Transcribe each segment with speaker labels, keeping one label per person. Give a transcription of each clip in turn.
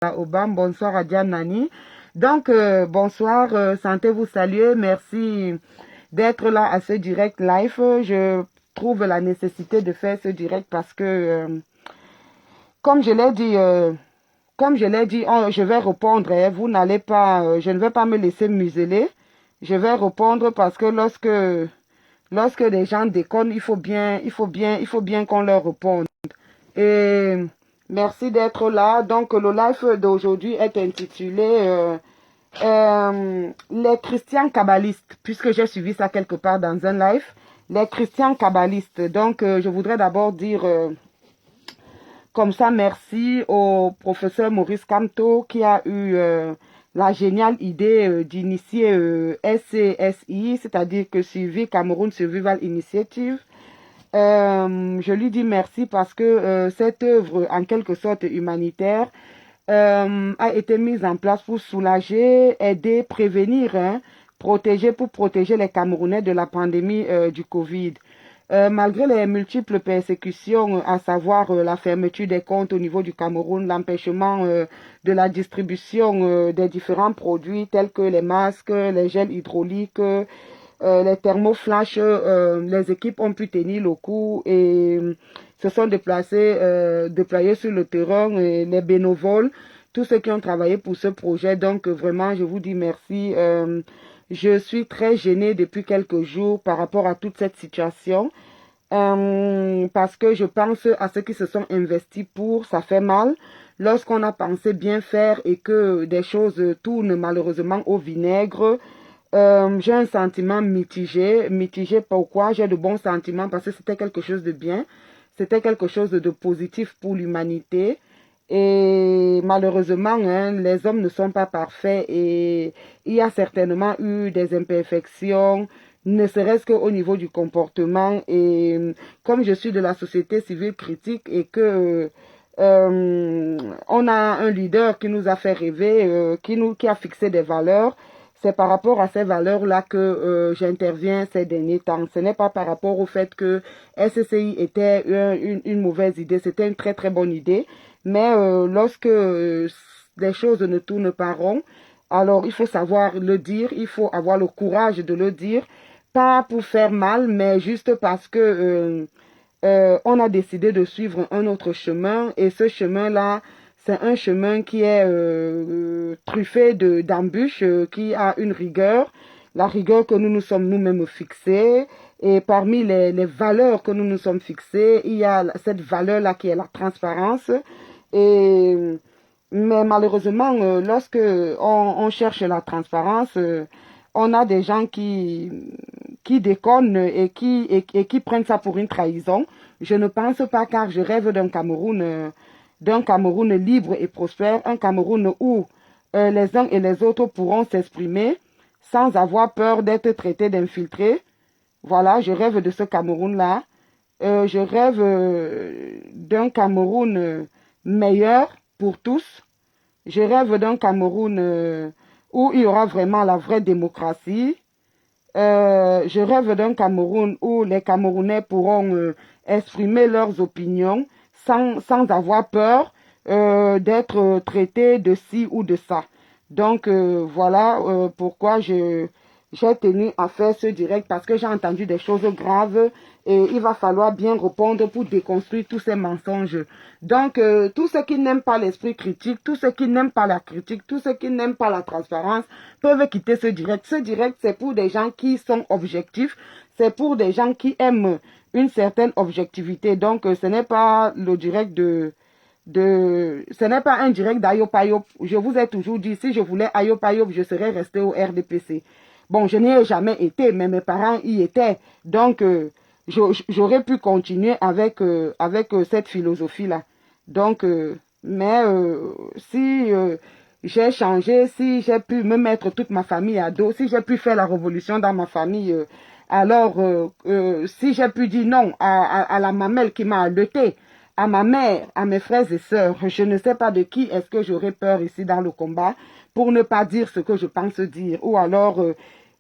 Speaker 1: Obam, bonsoir à Diane Nani. Donc, bonsoir, sentez-vous saluer. Merci d'être là à ce direct live. Je trouve la nécessité de faire ce direct parce que, comme je l'ai dit, je vais répondre. Hein, vous n'allez pas, je ne vais pas me laisser museler. Je vais répondre parce que lorsque les gens déconnent, il faut bien qu'on leur réponde. Et merci d'être là. Donc, le live d'aujourd'hui est intitulé Les chrétiens kabbalistes, puisque j'ai suivi ça quelque part dans un live. Les chrétiens kabbalistes. Donc, je voudrais d'abord dire comme ça merci au professeur Maurice Kamto qui a eu la géniale idée d'initier SCSI, c'est-à-dire que Suivi Cameroun Survival Initiative. Je lui dis merci parce que cette œuvre, en quelque sorte humanitaire, a été mise en place pour soulager, aider, prévenir, hein, pour protéger les Camerounais de la pandémie du Covid. Malgré les multiples persécutions, à savoir la fermeture des comptes au niveau du Cameroun, l'empêchement de la distribution des différents produits tels que les masques, les gels hydrauliques, les thermoflash, les équipes ont pu tenir le coup et se sont déployés sur le terrain, et les bénévoles, tous ceux qui ont travaillé pour ce projet. Donc vraiment, je vous dis merci. Je suis très gênée depuis quelques jours par rapport à toute cette situation. Parce que je pense à ceux qui se sont investis pour, ça fait mal. Lorsqu'on a pensé bien faire et que des choses tournent malheureusement au vinaigre, j'ai un sentiment mitigé. Mitigé pourquoi? J'ai de bons sentiments parce que c'était quelque chose de bien. C'était quelque chose de positif pour l'humanité. Et malheureusement, hein, les hommes ne sont pas parfaits et il y a certainement eu des imperfections, ne serait-ce qu'au niveau du comportement. Et comme je suis de la société civile critique et que on a un leader qui nous a fait rêver, qui a fixé des valeurs, c'est par rapport à ces valeurs-là que j'interviens ces derniers temps. Ce n'est pas par rapport au fait que SCI était une mauvaise idée, c'était une très très bonne idée. Mais lorsque les choses ne tournent pas rond, alors il faut savoir le dire, il faut avoir le courage de le dire, pas pour faire mal, mais juste parce que on a décidé de suivre un autre chemin et ce chemin-là, c'est un chemin qui est truffé d'embûches, qui a une rigueur, la rigueur que nous nous sommes nous-mêmes fixés. Et parmi les valeurs que nous nous sommes fixées, il y a cette valeur-là qui est la transparence. Et, mais malheureusement, lorsque on cherche la transparence, on a des gens qui déconnent et qui prennent ça pour une trahison. Je ne pense pas, car je rêve d'un Cameroun libre et prospère, un Cameroun où les uns et les autres pourront s'exprimer sans avoir peur d'être traités d'infiltrés. Voilà, je rêve de ce Cameroun-là. Je rêve d'un Cameroun meilleur pour tous. Je rêve d'un Cameroun où il y aura vraiment la vraie démocratie. Je rêve d'un Cameroun où les Camerounais pourront exprimer leurs opinions sans avoir peur d'être traités de ci ou de ça. Donc voilà pourquoi j'ai tenu à faire ce direct, parce que j'ai entendu des choses graves et il va falloir bien répondre pour déconstruire tous ces mensonges. Donc tous ceux qui n'aiment pas l'esprit critique, tous ceux qui n'aiment pas la critique, tous ceux qui n'aiment pas la transparence peuvent quitter ce direct. Ce direct, c'est pour des gens qui sont objectifs, c'est pour des gens qui aiment une certaine objectivité. Donc ce n'est pas le direct ce n'est pas un direct d'Ayop Ayop. Je vous ai toujours dit, si je voulais Ayop Ayop, je serais resté au RDPC. Bon, je n'y ai jamais été, mais mes parents y étaient. Donc, j'aurais pu continuer avec cette philosophie-là. Donc, mais si j'ai changé, si j'ai pu me mettre toute ma famille à dos, si j'ai pu faire la révolution dans ma famille, alors si j'ai pu dire non à la mamelle qui m'a allaitée, à ma mère, à mes frères et sœurs, je ne sais pas de qui est-ce que j'aurais peur ici dans le combat pour ne pas dire ce que je pense dire, ou alors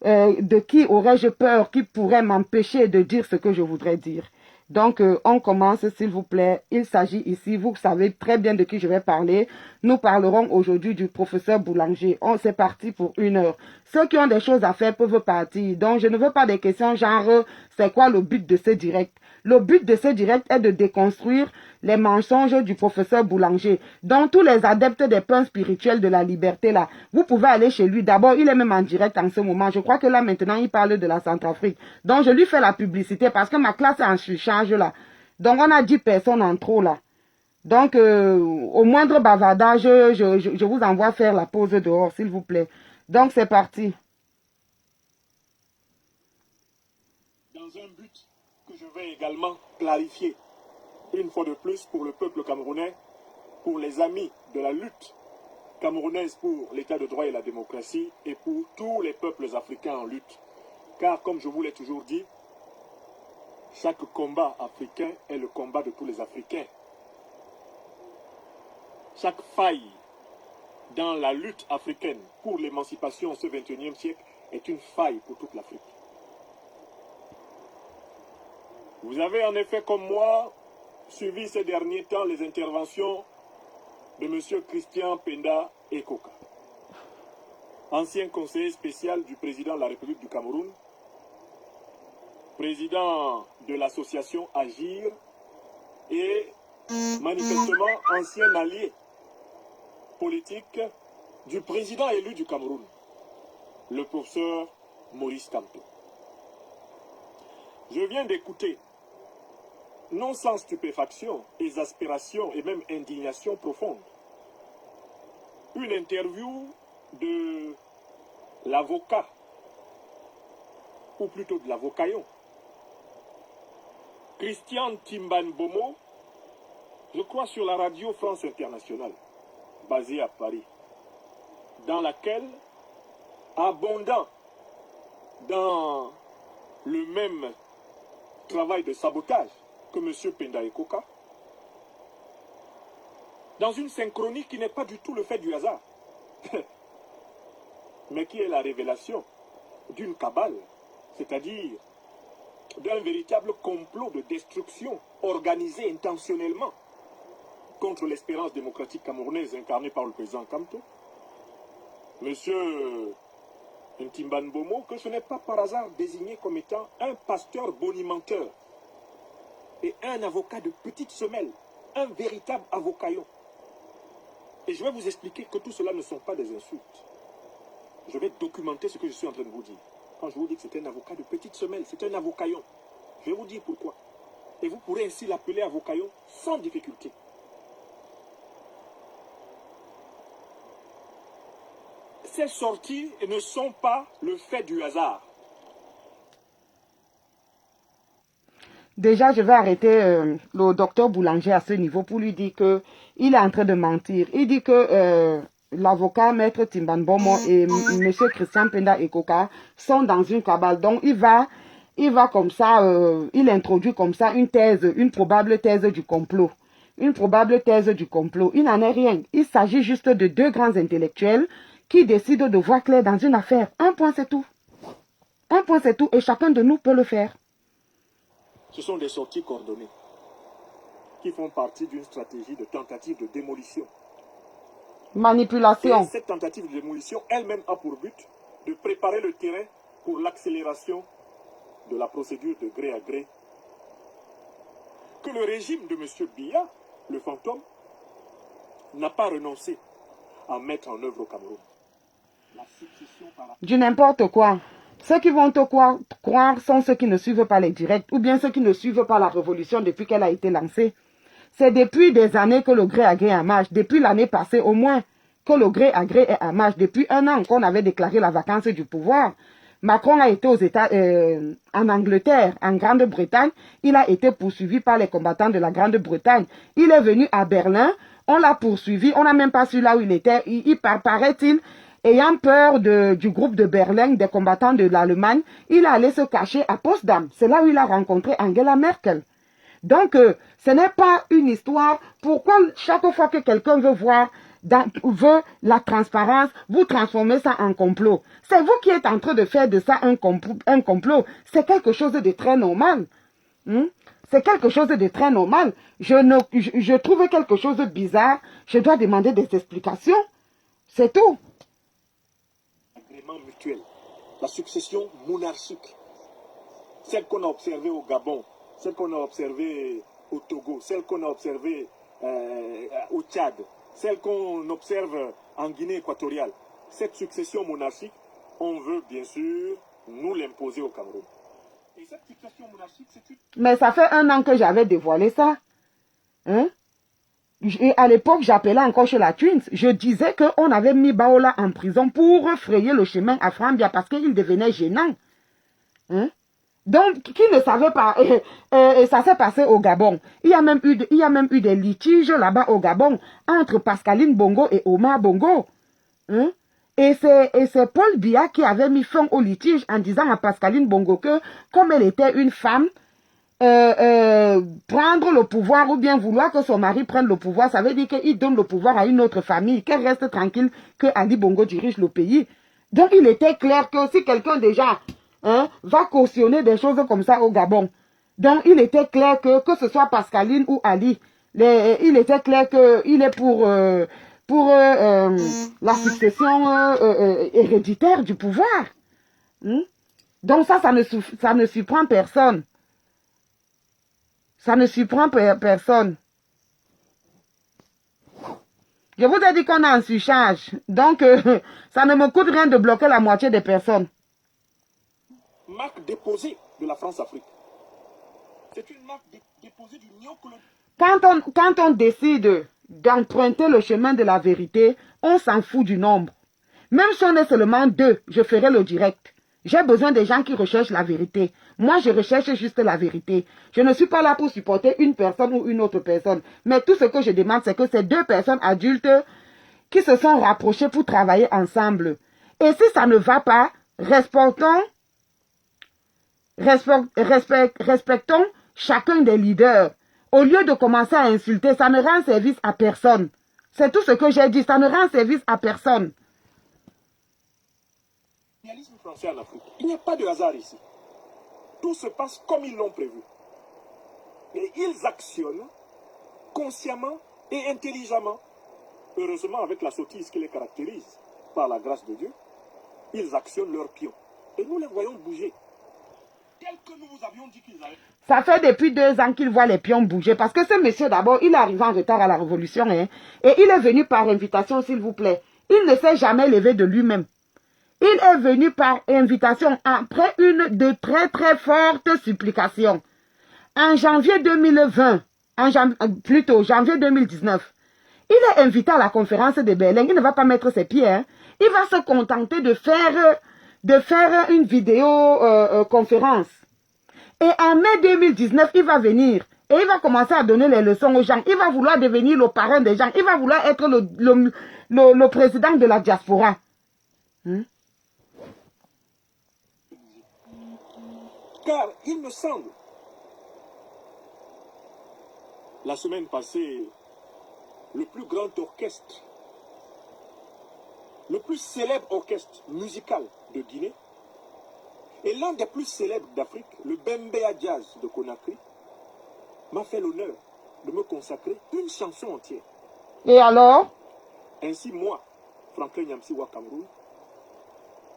Speaker 1: de qui aurais-je peur qui pourrait m'empêcher de dire ce que je voudrais dire. Donc, on commence, s'il vous plaît. Il s'agit ici, vous savez très bien de qui je vais parler. Nous parlerons aujourd'hui du professeur Boulanger. C'est parti pour 1 heure. Ceux qui ont des choses à faire peuvent partir. Donc, je ne veux pas des questions genre, c'est quoi le but de ce direct? Le but de ce direct est de déconstruire les mensonges du professeur Boulanger. Donc, tous les adeptes des pains spirituels de la liberté, là, vous pouvez aller chez lui. D'abord, il est même en direct en ce moment. Je crois que là, maintenant, il parle de la Centrafrique. Donc, je lui fais la publicité parce que ma classe est en surcharge, là. Donc, on a 10 personnes en trop, là. Donc, au moindre bavardage, je vous envoie faire la pause dehors, s'il vous plaît. Donc, c'est parti.
Speaker 2: Dans un but que je vais également clarifier, une fois de plus, pour le peuple camerounais, pour les amis de la lutte camerounaise pour l'état de droit et la démocratie, et pour tous les peuples africains en lutte. Car, comme je vous l'ai toujours dit, chaque combat africain est le combat de tous les Africains. Chaque faille dans la lutte africaine pour l'émancipation ce 21e siècle est une faille pour toute l'Afrique. Vous avez en effet, comme moi, suivi ces derniers temps les interventions de M. Christian Penda Ekoka, ancien conseiller spécial du président de la République du Cameroun, président de l'association Agir et manifestement ancien allié politique du président élu du Cameroun, le professeur Maurice Kamto. Je viens d'écouter, non sans stupéfaction, exaspération et même indignation profonde, une interview de l'avocat, ou plutôt de l'avocaillon, Christian Timban-Bomo, je crois sur la radio France Internationale, basée à Paris, dans laquelle, abondant dans le même travail de sabotage que M. Penda Ekoka, dans une synchronie qui n'est pas du tout le fait du hasard, mais qui est la révélation d'une cabale, c'est-à-dire d'un véritable complot de destruction organisé intentionnellement contre l'espérance démocratique camerounaise incarnée par le président Kamto, M. Ntimban-Bomo, que ce n'est pas par hasard désigné comme étant un pasteur bonimenteur et un avocat de petite semelle, un véritable avocaillon. Et je vais vous expliquer que tout cela ne sont pas des insultes. Je vais documenter ce que je suis en train de vous dire. Quand je vous dis que c'est un avocat de petite semelle, c'est un avocaillon. Je vais vous dire pourquoi. Et vous pourrez ainsi l'appeler avocaillon sans difficulté. Ces sorties ne sont pas le fait du hasard.
Speaker 1: Déjà, je vais arrêter le docteur Boulanger à ce niveau pour lui dire que il est en train de mentir. Il dit que l'avocat Maître Timban-Bomo et M. Christian Penda Ekoka sont dans une cabale. Donc, il va comme ça, il introduit comme ça une thèse, une probable thèse du complot. Une probable thèse du complot. Il n'en est rien. Il s'agit juste de 2 grands intellectuels qui décident de voir clair dans une affaire. Un point, c'est tout. Un point, c'est tout. Et chacun de nous peut le faire.
Speaker 2: Ce sont des sorties coordonnées qui font partie d'une stratégie de tentative de démolition.
Speaker 1: Manipulation.
Speaker 2: Et cette tentative de démolition elle-même a pour but de préparer le terrain pour l'accélération de la procédure de gré à gré que le régime de M. Biya, le fantôme, n'a pas renoncé à mettre en œuvre au Cameroun. La succession par...
Speaker 1: Du n'importe quoi. Ceux qui vont te croire sont ceux qui ne suivent pas les directs ou bien ceux qui ne suivent pas la révolution depuis qu'elle a été lancée. C'est depuis des années que le gré à gré est en marche. Depuis l'année passée au moins que le gré à gré est en marche. Depuis 1 an qu'on avait déclaré la vacance du pouvoir. Macron a été en Angleterre, en Grande-Bretagne. Il a été poursuivi par les combattants de la Grande-Bretagne. Il est venu à Berlin. On l'a poursuivi. On n'a même pas su là où il était. Paraît-il, ayant peur du groupe de Berlin, des combattants de l'Allemagne, il est allé se cacher à Potsdam. C'est là où il a rencontré Angela Merkel. Donc, ce n'est pas une histoire. Pourquoi chaque fois que quelqu'un veut la transparence, vous transformez ça en complot? C'est vous qui êtes en train de faire de ça un complot. C'est quelque chose de très normal. c'est quelque chose de très normal. Je trouve quelque chose de bizarre. Je dois demander des explications. C'est tout.
Speaker 2: Agrément mutuel. La succession monarchique. Celle qu'on a observée au Gabon, celle qu'on a observée au Togo, celle qu'on a observée au Tchad, celle qu'on observe en Guinée équatoriale. Cette succession monarchique, on veut bien sûr nous l'imposer au Cameroun. Et cette succession monarchique, c'est une...
Speaker 1: Mais ça fait 1 an que j'avais dévoilé ça. Hein? Et à l'époque, j'appelais encore chez la Twins. Je disais qu'on avait mis Baola en prison pour frayer le chemin à Frambia parce qu'il devenait gênant. Hein? Donc, qui ne savait pas, ça s'est passé au Gabon. Il y a même eu des litiges là-bas au Gabon entre Pascaline Bongo et Omar Bongo. Hein? Et c'est Paul Biya qui avait mis fin au litige en disant à Pascaline Bongo que, comme elle était une femme, prendre le pouvoir ou bien vouloir que son mari prenne le pouvoir, ça veut dire qu'il donne le pouvoir à une autre famille, qu'elle reste tranquille, que Ali Bongo dirige le pays. Donc, il était clair que si quelqu'un déjà va cautionner des choses comme ça au Gabon, donc il était clair que ce soit Pascaline ou Ali, il était clair qu'il est pour la succession héréditaire du pouvoir. Donc ça ne surprend personne. Ça ne surprend personne. Je vous ai dit qu'on a un surcharge. Donc, ça ne me coûte rien de bloquer la moitié des personnes.
Speaker 2: Marque déposée de la France-Afrique. C'est une marque déposée du néocolonialisme.
Speaker 1: Quand on décide d'emprunter le chemin de la vérité, on s'en fout du nombre. Même si on est seulement 2, je ferai le direct. J'ai besoin des gens qui recherchent la vérité. Moi, je recherche juste la vérité. Je ne suis pas là pour supporter une personne ou une autre personne. Mais tout ce que je demande, c'est que ces 2 personnes adultes qui se sont rapprochées pour travailler ensemble. Et si ça ne va pas, respectons chacun des leaders. Au lieu de commencer à insulter, ça ne rend service à personne. C'est tout ce que j'ai dit, ça ne rend service à personne.
Speaker 2: L'impérialisme français en Afrique. Il n'y a pas de hasard ici. Tout se passe comme ils l'ont prévu. Et ils actionnent consciemment et intelligemment. Heureusement, avec la sottise qui les caractérise, par la grâce de Dieu, ils actionnent leurs pions. Et nous les voyons bouger. Tel que nous vous avions dit qu'ils allaient.
Speaker 1: Ça fait depuis 2 ans qu'il voit les pions bouger. Parce que ce monsieur, d'abord, il est arrivé en retard à la révolution. Et il est venu par invitation, s'il vous plaît. Il ne s'est jamais levé de lui-même. Il est venu par invitation après une de très très fortes supplications. En janvier 2020, plutôt janvier 2019, il est invité à la conférence de Berlin. Il ne va pas mettre ses pieds. Hein. Il va se contenter de faire une vidéo conférence. Et en mai 2019, il va venir. Et il va commencer à donner les leçons aux gens. Il va vouloir devenir le parrain des gens. Il va vouloir être le président de la diaspora.
Speaker 2: Car il me semble, la semaine passée, le plus grand orchestre, le plus célèbre orchestre musical de Guinée, et l'un des plus célèbres d'Afrique, le Bembea Jazz de Conakry, m'a fait l'honneur de me consacrer une chanson entière.
Speaker 1: Et alors?
Speaker 2: Ainsi, moi, Franklin Nyamsiwa Cameroun,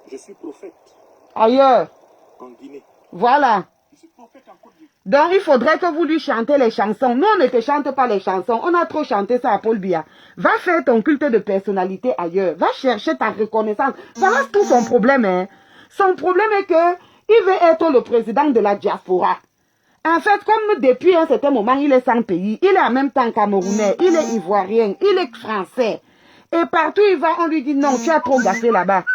Speaker 2: je suis prophète.
Speaker 1: Ailleurs.
Speaker 2: En Guinée.
Speaker 1: Voilà.
Speaker 2: Je suis prophète en Côte d'Ivoire.
Speaker 1: Donc, il faudrait que vous lui chantez les chansons. Nous, on ne te chante pas les chansons. On a trop chanté ça à Paul Biya. Va faire ton culte de personnalité ailleurs. Va chercher ta reconnaissance. Voilà tout son problème. Hein. Son problème est que il veut être le président de la diaspora. En fait, comme depuis un certain moment, il est sans pays, il est en même temps camerounais, il est ivoirien, il est français. Et partout il va, on lui dit non, tu as trop gaffé là-bas.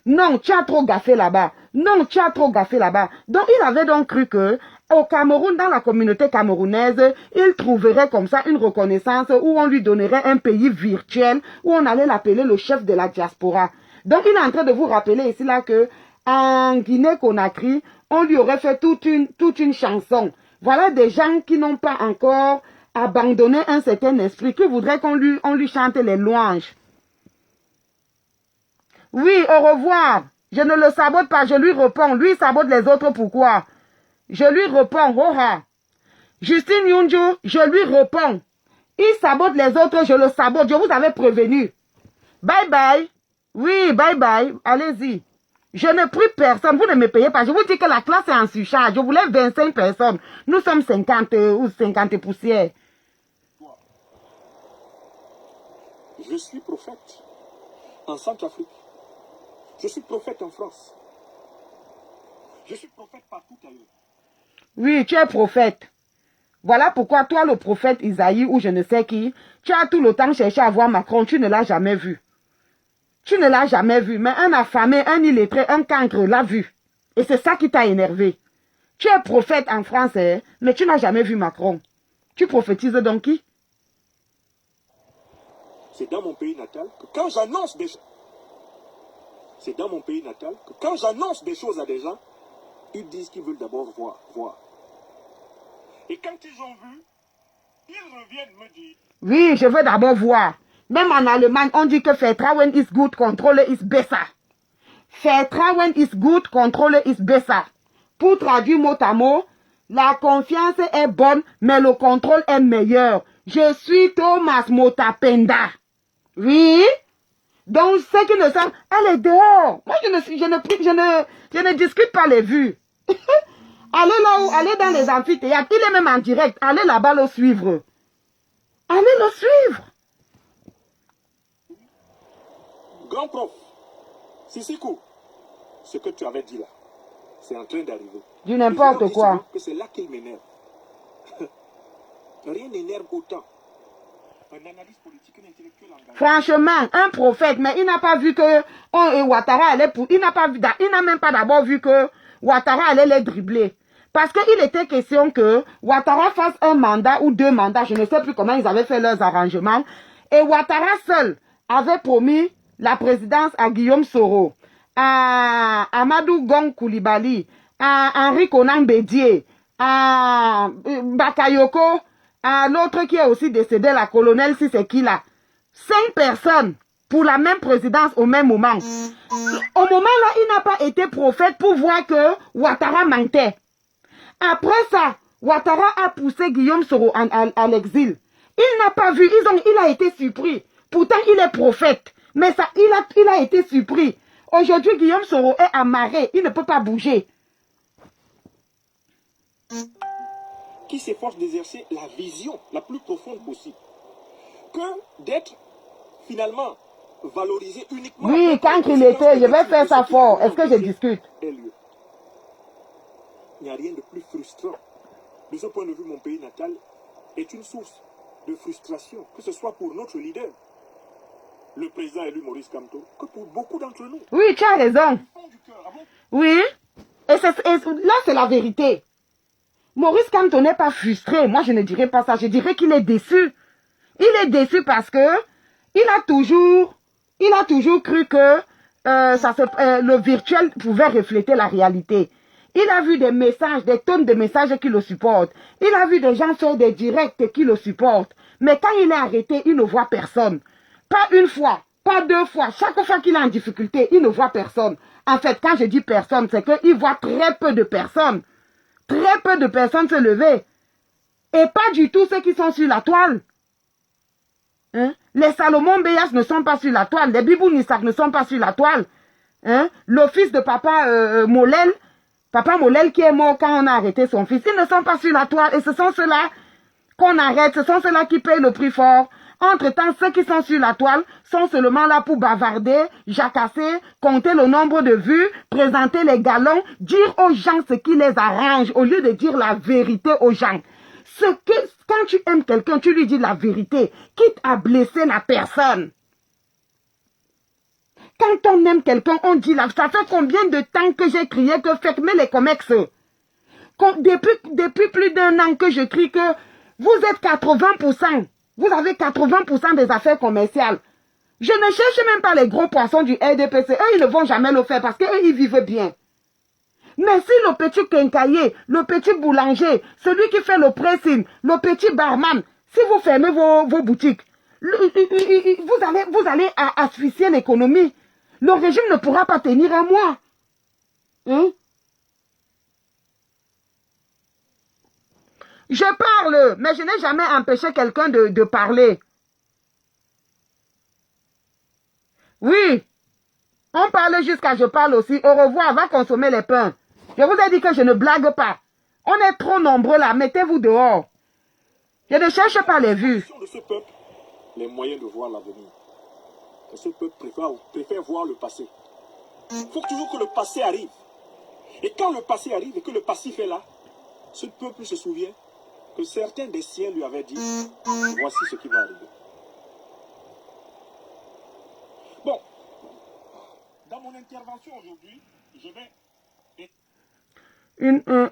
Speaker 1: Non, tu as trop gaffé là-bas. Non, tu as trop gaffé là-bas. Donc, il avait donc cru que au Cameroun, dans la communauté camerounaise, il trouverait comme ça une reconnaissance où on lui donnerait un pays virtuel, où on allait l'appeler le chef de la diaspora. Donc, il est en train de vous rappeler ici là que en Guinée-Conakry, on lui aurait fait toute une chanson. Voilà des gens qui n'ont pas encore abandonné un certain esprit, qui voudraient qu'on lui chante les louanges. Oui, au revoir. Je ne le sabote pas, je lui réponds. Lui sabote les autres, pourquoi? Je lui réponds, oh, Justine Yunjo, je lui réponds. Il sabote les autres, je le sabote. Je vous avais prévenu. Bye bye. Oui, bye bye. Allez-y. Je ne prie personne. Vous ne me payez pas. Je vous dis que la classe est en surcharge. Je voulais 25 personnes. Nous sommes 50 ou 50 poussières.
Speaker 2: Je suis prophète en Centrafrique. Je suis prophète en France. Je suis prophète partout ailleurs.
Speaker 1: Oui, tu es prophète. Voilà pourquoi toi, le prophète Isaïe ou je ne sais qui, tu as tout le temps cherché à voir Macron. Tu ne l'as jamais vu. Tu ne l'as jamais vu. Mais un affamé, un illettré, un cancre l'a vu. Et c'est ça qui t'a énervé. Tu es prophète en France, hein, mais tu n'as jamais vu Macron. Tu prophétises donc qui?
Speaker 2: C'est dans mon pays natal que quand j'annonce des choses, c'est dans mon pays natal que quand j'annonce des choses à des gens, ils disent qu'ils veulent d'abord voir. Et quand ils ont vu, ils reviennent me dire.
Speaker 1: Oui, je veux d'abord voir. Même en Allemagne, on dit que Vertrauen is good, contrôle is besser. Vertrauen is good, contrôle is besser. Pour traduire mot à mot, la confiance est bonne, mais le contrôle est meilleur. Je suis Thomas Motapenda. Oui. Donc, ceux qui ne savent, elle est dehors. Moi, je ne discute pas les vues. Allez là où, allez dans les amphithéâtres. Il est même en direct. Allez là-bas le suivre. Allez le suivre.
Speaker 2: Grand prof, Sisikou, ce que tu avais dit là, c'est en train d'arriver.
Speaker 1: Du n'importe quoi.
Speaker 2: Que c'est là qu'il m'énerve. Rien n'énerve autant. Un analyste politique, un intellectuel engagé.
Speaker 1: Franchement, un prophète, mais il n'a pas vu que Ouattara allait pour. Il n'a même pas d'abord vu que Ouattara allait les dribbler. Parce qu'il était question que Ouattara fasse un mandat ou 2 mandats, je ne sais plus comment ils avaient fait leurs arrangements. Et Ouattara seul avait promis la présidence à Guillaume Soro, à Amadou Gon Koulibaly, à Henri Konan Bédié, à Bakayoko, à l'autre qui est aussi décédé, la colonelle, si c'est qui là. 5 personnes pour la même présidence au même moment. Au moment là, il n'a pas été prophète pour voir que Ouattara mentait. Après ça, Ouattara a poussé Guillaume Soro à l'exil. Il n'a pas vu, il a été surpris. Pourtant, il est prophète. Mais ça, il a été surpris. Aujourd'hui, Guillaume Soro est amarré. Il ne peut pas bouger.
Speaker 2: Qui s'efforce d'exercer la vision la plus profonde possible. Que d'être finalement valorisé uniquement.
Speaker 1: Oui, quand il était, je vais faire ça fort. Est-ce que je discute?
Speaker 2: Il n'y a rien de plus frustrant. De ce point de vue, mon pays natal est une source de frustration, que ce soit pour notre leader, le président élu Maurice Kamto, que pour beaucoup d'entre nous.
Speaker 1: Oui, tu as raison. Oui, et là, c'est la vérité. Maurice Kamto n'est pas frustré. Moi, je ne dirais pas ça. Je dirais qu'il est déçu. Il est déçu parce que il a toujours cru que le virtuel pouvait refléter la réalité. Il a vu des messages, des tonnes de messages qui le supportent. Il a vu des gens faire des directs qui le supportent. Mais quand il est arrêté, il ne voit personne. Pas une fois, pas 2 fois. Chaque fois qu'il est en difficulté, il ne voit personne. En fait, quand je dis personne, c'est qu'il voit très peu de personnes. Très peu de personnes se lever. Et pas du tout ceux qui sont sur la toile. Hein? Les Salomon Béas ne sont pas sur la toile. Les Bibou Nissak ne sont pas sur la toile. Hein? Le fils de Papa Molel qui est mort quand on a arrêté son fils. Ils ne sont pas sur la toile. Et ce sont ceux-là qu'on arrête. Ce sont ceux-là qui payent le prix fort. Entre-temps, ceux qui sont sur la toile sont seulement là pour bavarder, jacasser, compter le nombre de vues, présenter les galons, dire aux gens ce qui les arrange au lieu de dire la vérité aux gens. Quand tu aimes quelqu'un, tu lui dis la vérité, quitte à blesser la personne. Quand on aime quelqu'un, on dit là, ça fait combien de temps que j'ai crié que faites-moi les comex. Depuis plus d'1 an que je crie que vous êtes 80%. Vous avez 80% des affaires commerciales. Je ne cherche même pas les gros poissons du RDPC. Eux, ils ne vont jamais le faire parce qu'eux, ils vivent bien. Mais si le petit quincailler, le petit boulanger, celui qui fait le pressing, le petit barman, si vous fermez vos boutiques, vous allez asphyxier l'économie. Le régime ne pourra pas tenir 1 mois. Hein? Je parle, mais je n'ai jamais empêché quelqu'un de parler. Oui, on parle jusqu'à je parle aussi. Au revoir, va consommer les pains. Je vous ai dit que je ne blague pas. On est trop nombreux là, mettez-vous dehors. Je ne cherche pas les vues.
Speaker 2: De ce peuple, les moyens de voir l'avenir. Ce peuple préfère voir le passé. Il faut toujours que le passé arrive. Et quand le passé arrive et que le passif est là, ce peuple se souvient que certains des siens lui avaient dit, voici ce qui va arriver. Bon, dans mon intervention aujourd'hui, je vais...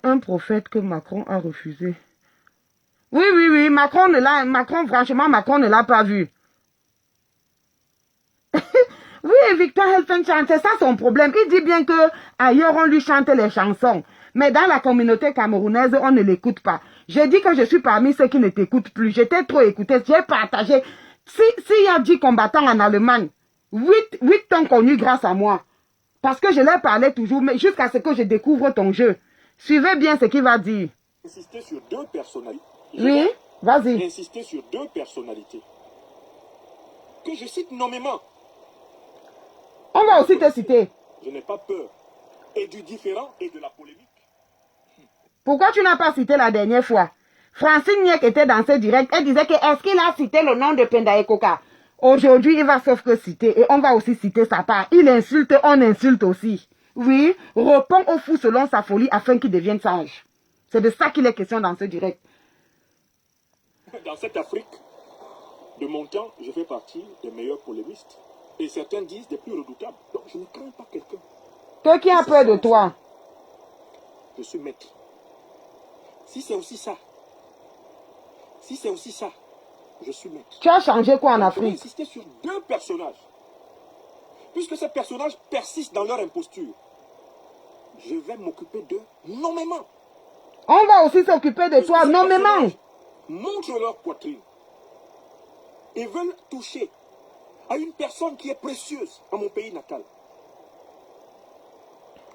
Speaker 1: Un prophète que Macron a refusé. Oui, Macron, franchement, Macron ne l'a pas vu. Oui, Victor Helfenstein, c'est ça son problème. Il dit bien que ailleurs on lui chante les chansons. Mais dans la communauté camerounaise, on ne l'écoute pas. J'ai dit que je suis parmi ceux qui ne t'écoutent plus. J'étais trop écouté. J'ai partagé. S'il y a 10 combattants en Allemagne, 8 t'ont connu grâce à moi. Parce que je leur parlais toujours, mais jusqu'à ce que je découvre ton jeu. Suivez bien ce qu'il va dire.
Speaker 2: Insister sur deux personnalités.
Speaker 1: Oui, vas-y.
Speaker 2: Insister sur deux personnalités. Que je cite nommément.
Speaker 1: On va aussi te citer.
Speaker 2: Je n'ai pas peur. Et du différent et de la polémique.
Speaker 1: Pourquoi tu n'as pas cité la dernière fois? Francine Niek était dans ce direct. Elle disait que est-ce qu'il a cité le nom de Penda Ekoka? Aujourd'hui, il va sauf que citer. Et on va aussi citer sa part. Il insulte, on insulte aussi. Oui, répond au fou selon sa folie afin qu'il devienne sage. C'est de ça qu'il est question dans ce direct.
Speaker 2: Dans cette Afrique, de mon temps, je fais partie des meilleurs polémistes. Et certains disent des plus redoutables. Donc je ne crains pas quelqu'un.
Speaker 1: Toi qui as peur de toi?
Speaker 2: Je suis maître. Si c'est aussi ça, je suis maître.
Speaker 1: Tu as changé quoi en
Speaker 2: Je vais
Speaker 1: Afrique?
Speaker 2: insister sur deux personnages. Puisque ces personnages persistent dans leur imposture, je vais m'occuper d'eux nommément.
Speaker 1: On va aussi s'occuper de toi nommément.
Speaker 2: Montrent leur poitrine et veulent toucher à une personne qui est précieuse à mon pays natal.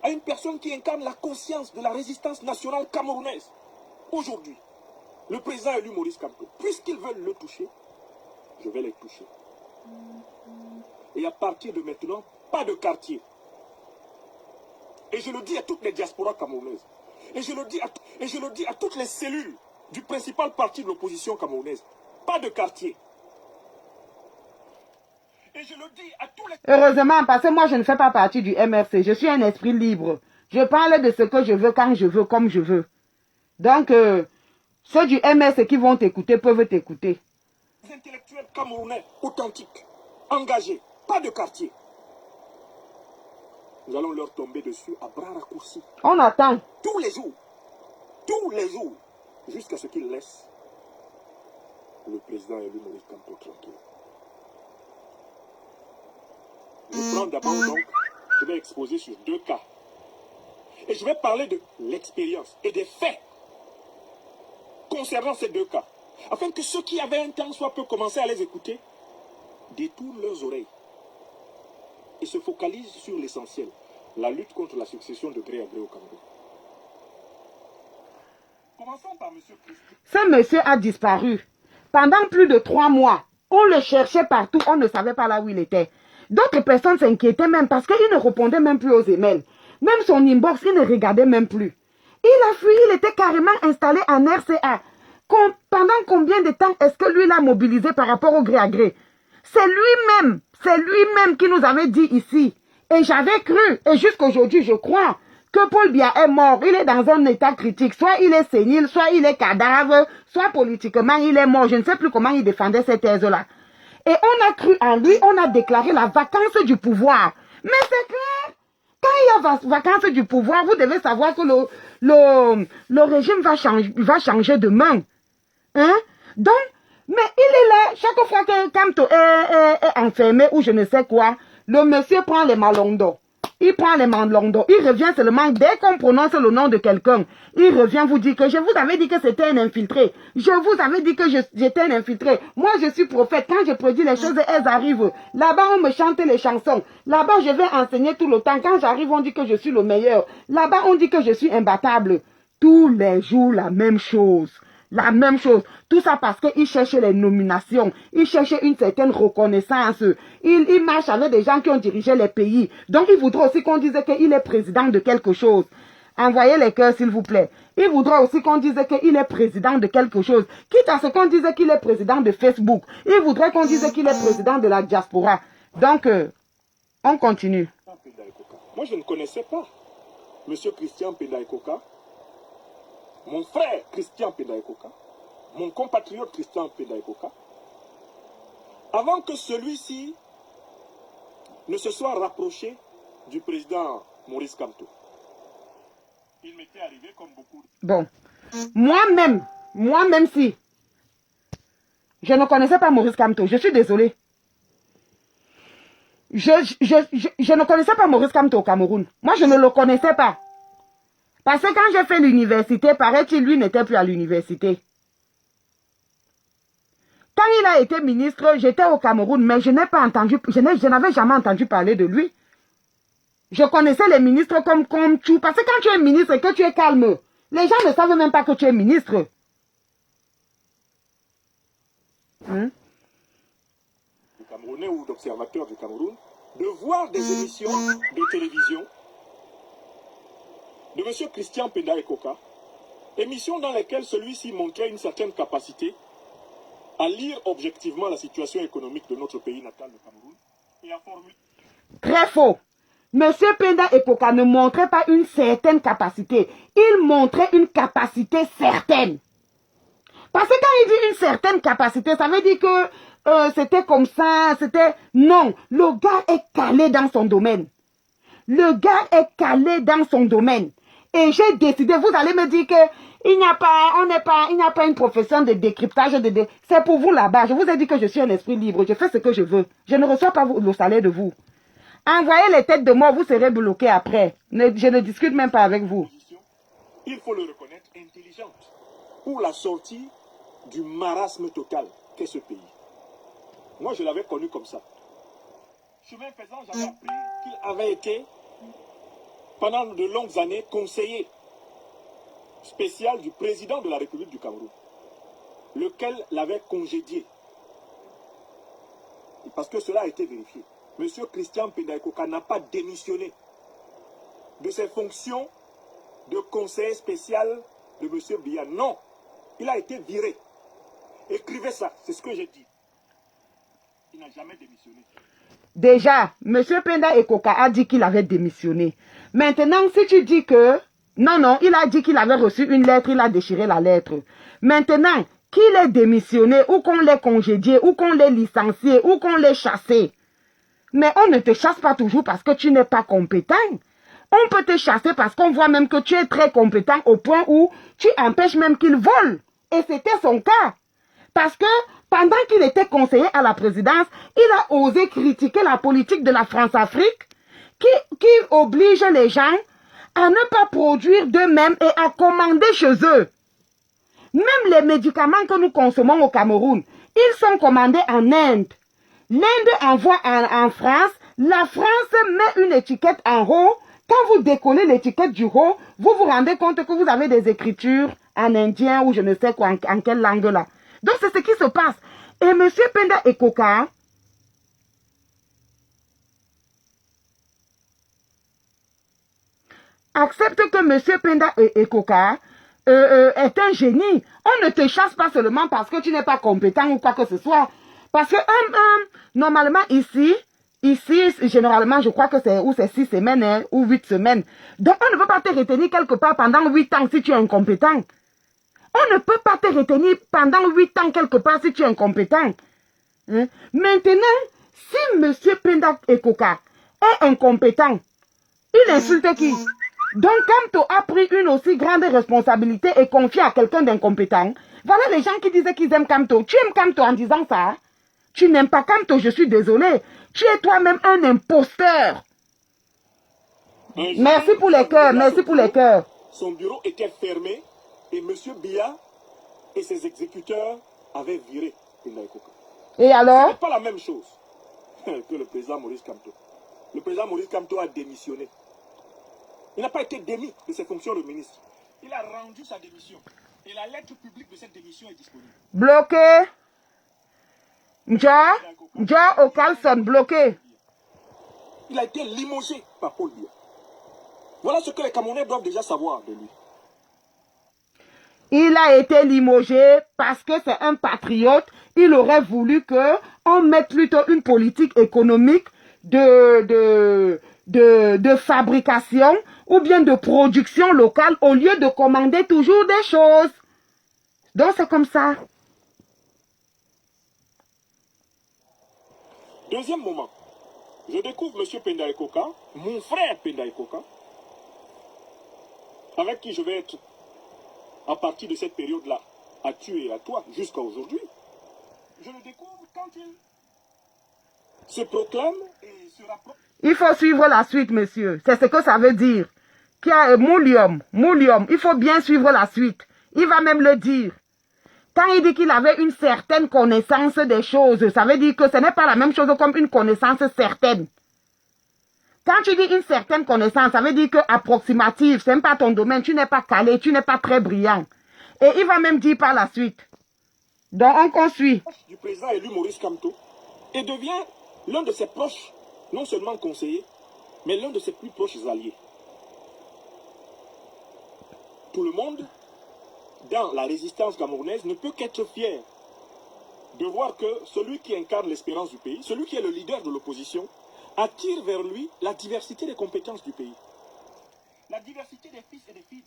Speaker 2: À une personne qui incarne la conscience de la résistance nationale camerounaise. Aujourd'hui, le président élu Maurice Kamto, puisqu'ils veulent le toucher, je vais les toucher. Et à partir de maintenant, pas de quartier. Et je le dis à toutes les diasporas camerounaises. Et je le dis à toutes les cellules du principal parti de l'opposition camerounaise. Pas de quartier. Et je le dis à tous les...
Speaker 1: Heureusement, parce que moi, je ne fais pas partie du MRC. Je suis un esprit libre. Je parle de ce que je veux, quand je veux, comme je veux. Donc, ceux du MRC qui vont t'écouter peuvent t'écouter.
Speaker 2: Les intellectuels camerounais authentiques, engagés, pas de quartier. Nous allons leur tomber dessus à bras raccourcis.
Speaker 1: On attend.
Speaker 2: Tous les jours, jusqu'à ce qu'ils laissent le président élu Maurice Kamto tranquille. Je prends d'abord donc, je vais exposer sur deux cas. Et je vais parler de l'expérience et des faits concernant ces deux cas. Afin que ceux qui avaient un temps soit peu commencer à les écouter, détournent leurs oreilles et se focalisent sur l'essentiel, la lutte contre la succession de gré à gré au Cameroun. Commençons par M. Christi.
Speaker 1: Ce monsieur a disparu. Pendant plus de 3 mois, on le cherchait partout, on ne savait pas là où il était. D'autres personnes s'inquiétaient même parce qu'il ne répondait même plus aux emails. Même son inbox, il ne regardait même plus. Il a fui, il était carrément installé en RCA. Pendant combien de temps est-ce que lui l'a mobilisé par rapport au gré à gré? C'est lui-même qui nous avait dit ici. Et j'avais cru, et jusqu'aujourd'hui je crois, que Paul Biya est mort. Il est dans un état critique. Soit il est sénile, soit il est cadavre, soit politiquement il est mort. Je ne sais plus comment il défendait cette thèse-là. Et on a cru en lui, on a déclaré la vacance du pouvoir. Mais c'est clair, quand il y a vacance du pouvoir, vous devez savoir que le régime va changer de main. Hein? Donc, mais il est là, chaque fois que Kamto est enfermé ou je ne sais quoi, le monsieur prend les malondos. Il prend les malondos. Il revient seulement dès qu'on prononce le nom de quelqu'un. Il revient vous dire que je vous avais dit que c'était un infiltré. Je vous avais dit que j'étais un infiltré. Moi, je suis prophète. Quand je prédis les choses, elles arrivent. Là-bas, on me chante les chansons. Là-bas, je vais enseigner tout le temps. Quand j'arrive, on dit que je suis le meilleur. Là-bas, on dit que je suis imbattable. Tous les jours, la même chose. La même chose. Tout ça parce qu'il cherche les nominations. Il cherche une certaine reconnaissance. Il marche avec des gens qui ont dirigé les pays. Donc, il voudrait aussi qu'on dise qu'il est président de quelque chose. Envoyez les cœurs, s'il vous plaît. Il voudrait aussi qu'on dise qu'il est président de quelque chose. Quitte à ce qu'on dise qu'il est président de Facebook. Il voudrait qu'on dise qu'il est président de la diaspora. Donc, on continue.
Speaker 2: Moi, je ne connaissais pas M. Christian Penda Ekoka, mon frère Christian Penda Ekoka, mon compatriote Christian Penda Ekoka, avant que celui-ci ne se soit rapproché du président Maurice Kamto. Il m'était arrivé comme beaucoup.
Speaker 1: Bon, moi-même si je ne connaissais pas Maurice Kamto, je suis désolée. Je ne connaissais pas Maurice Kamto au Cameroun. Moi, je ne le connaissais pas. Parce que quand j'ai fait l'université, paraît-il, lui n'était plus à l'université. Quand il a été ministre, j'étais au Cameroun, mais je n'avais jamais entendu parler de lui. Je connaissais les ministres comme tu. Parce que quand tu es ministre et que tu es calme, les gens ne savent même pas que tu es ministre.
Speaker 2: Du Camerounais ou d'observateurs du Cameroun, de voir des émissions de télévision de M. Christian Penda Ekoka, émissions dans lesquelles celui-ci montrait une certaine capacité à lire objectivement la situation économique de notre pays natal, le Cameroun, et à formuler...
Speaker 1: Très faux. Monsieur Penda Ekoka ne montrait pas une certaine capacité. Il montrait une capacité certaine. Parce que quand il dit une certaine capacité, ça veut dire que c'était comme ça, c'était... Non, le gars est calé dans son domaine. Le gars est calé dans son domaine. Et j'ai décidé, vous allez me dire que il n'y a pas une profession de décryptage. C'est pour vous là-bas. Je vous ai dit que je suis un esprit libre. Je fais ce que je veux. Je ne reçois pas le salaire de vous. Envoyez les têtes de mort, vous serez bloqués après. Je ne discute même pas avec vous.
Speaker 2: Il faut le reconnaître, intelligente pour la sortie du marasme total qu'est ce pays. Moi, je l'avais connu comme ça. Chemin faisant, j'avais appris qu'il avait été, pendant de longues années, conseiller spécial du président de la République du Cameroun, lequel l'avait congédié. Parce que cela a été vérifié. Monsieur Christian Penda Ekoka n'a pas démissionné de ses fonctions de conseiller spécial de monsieur Biya. Non, il a été viré. Écrivez ça, c'est ce que j'ai dit. Il n'a jamais démissionné.
Speaker 1: Déjà, monsieur Penda Ekoka a dit qu'il avait démissionné. Maintenant, si tu dis que... Non, il a dit qu'il avait reçu une lettre, il a déchiré la lettre. Maintenant, qu'il ait démissionné, ou qu'on l'ait congédié, ou qu'on l'ait licencié, ou qu'on l'ait chassé. Mais on ne te chasse pas toujours parce que tu n'es pas compétent. On peut te chasser parce qu'on voit même que tu es très compétent au point où tu empêches même qu'il vole. Et c'était son cas. Parce que pendant qu'il était conseiller à la présidence, il a osé critiquer la politique de la France-Afrique qui oblige les gens à ne pas produire d'eux-mêmes et à commander chez eux. Même les médicaments que nous consommons au Cameroun, ils sont commandés en Inde. L'Inde envoie en France, la France met une étiquette en haut. Quand vous décollez l'étiquette du haut, vous vous rendez compte que vous avez des écritures en indien ou je ne sais quoi, en quelle langue là. Donc c'est ce qui se passe. Et M. Penda Ekoka, accepte que M. Penda Ekoka est un génie. On ne te chasse pas seulement parce que tu n'es pas compétent ou quoi que ce soit. Parce que normalement ici, généralement, je crois que c'est 6 semaines hein, ou 8 semaines. Donc, on ne peut pas te retenir quelque part pendant 8 ans si tu es incompétent. On ne peut pas te retenir pendant 8 ans quelque part si tu es incompétent. Hein? Maintenant, si M. Penda Ekoka est incompétent, il insulte qui? Donc, Kamto a pris une aussi grande responsabilité et confié à quelqu'un d'incompétent. Voilà les gens qui disaient qu'ils aiment Kamto. Tu aimes Kamto en disant ça? Tu n'aimes pas Kamto, je suis désolé. Tu es toi-même un imposteur. Merci pour les cœurs, merci pour les cœurs.
Speaker 2: Son bureau était fermé et M. Biya et ses exécuteurs avaient viré Penda Ekoka.
Speaker 1: Et alors?
Speaker 2: Ce n'est pas la même chose que le président Maurice Kamto. Le président Maurice Kamto a démissionné. Il n'a pas été démis de ses fonctions de ministre. Il a rendu sa démission. Et la lettre publique de cette démission est disponible.
Speaker 1: Bloqué. Nja Okalson, bloqué.
Speaker 2: Il a été limogé par Paul Biya. Voilà ce que les Camerounais doivent déjà savoir de lui.
Speaker 1: Il a été limogé parce que c'est un patriote. Il aurait voulu qu'on mette plutôt une politique économique de fabrication ou bien de production locale au lieu de commander toujours des choses. Donc c'est comme ça.
Speaker 2: Deuxième moment, je découvre M. Penda Ekoka, mon frère Penda Ekoka, avec qui je vais être à partir de cette période-là, à tuer et à toi, jusqu'à aujourd'hui. Je le découvre quand il se proclame et se rapproche.
Speaker 1: Il faut suivre la suite, monsieur. C'est ce que ça veut dire. Qu'il y a Moulium. Il faut bien suivre la suite. Il va même le dire. Quand il dit qu'il avait une certaine connaissance des choses, ça veut dire que ce n'est pas la même chose comme une connaissance certaine. Quand tu dis une certaine connaissance, ça veut dire que approximative, ce n'est pas ton domaine, tu n'es pas calé, tu n'es pas très brillant. Et il va même dire par la suite. Donc on construit.
Speaker 2: Du président élu Maurice Kamto et devient l'un de ses proches, non seulement conseiller, mais l'un de ses plus proches alliés. Tout le monde, dans la résistance camerounaise, ne peut qu'être fier de voir que celui qui incarne l'espérance du pays, celui qui est le leader de l'opposition, attire vers lui la diversité des compétences du pays. La diversité des fils et des filles.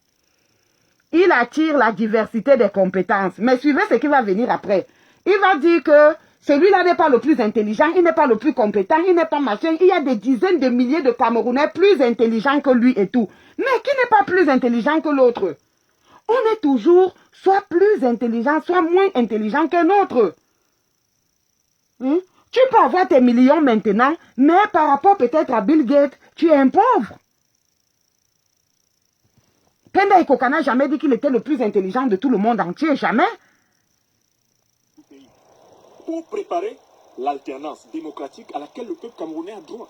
Speaker 1: Il attire la diversité des compétences. Mais suivez ce qui va venir après. Il va dire que celui-là n'est pas le plus intelligent, il n'est pas le plus compétent, il n'est pas machin. Il y a des dizaines de milliers de Camerounais plus intelligents que lui et tout. Mais qui n'est pas plus intelligent que l'autre? On est toujours soit plus intelligent, soit moins intelligent qu'un autre. Tu peux avoir tes millions maintenant, mais par rapport peut-être à Bill Gates, tu es un pauvre. Penda Ekoka n'a jamais dit qu'il était le plus intelligent de tout le monde entier, jamais.
Speaker 2: Pour préparer l'alternance démocratique à laquelle le peuple camerounais a droit.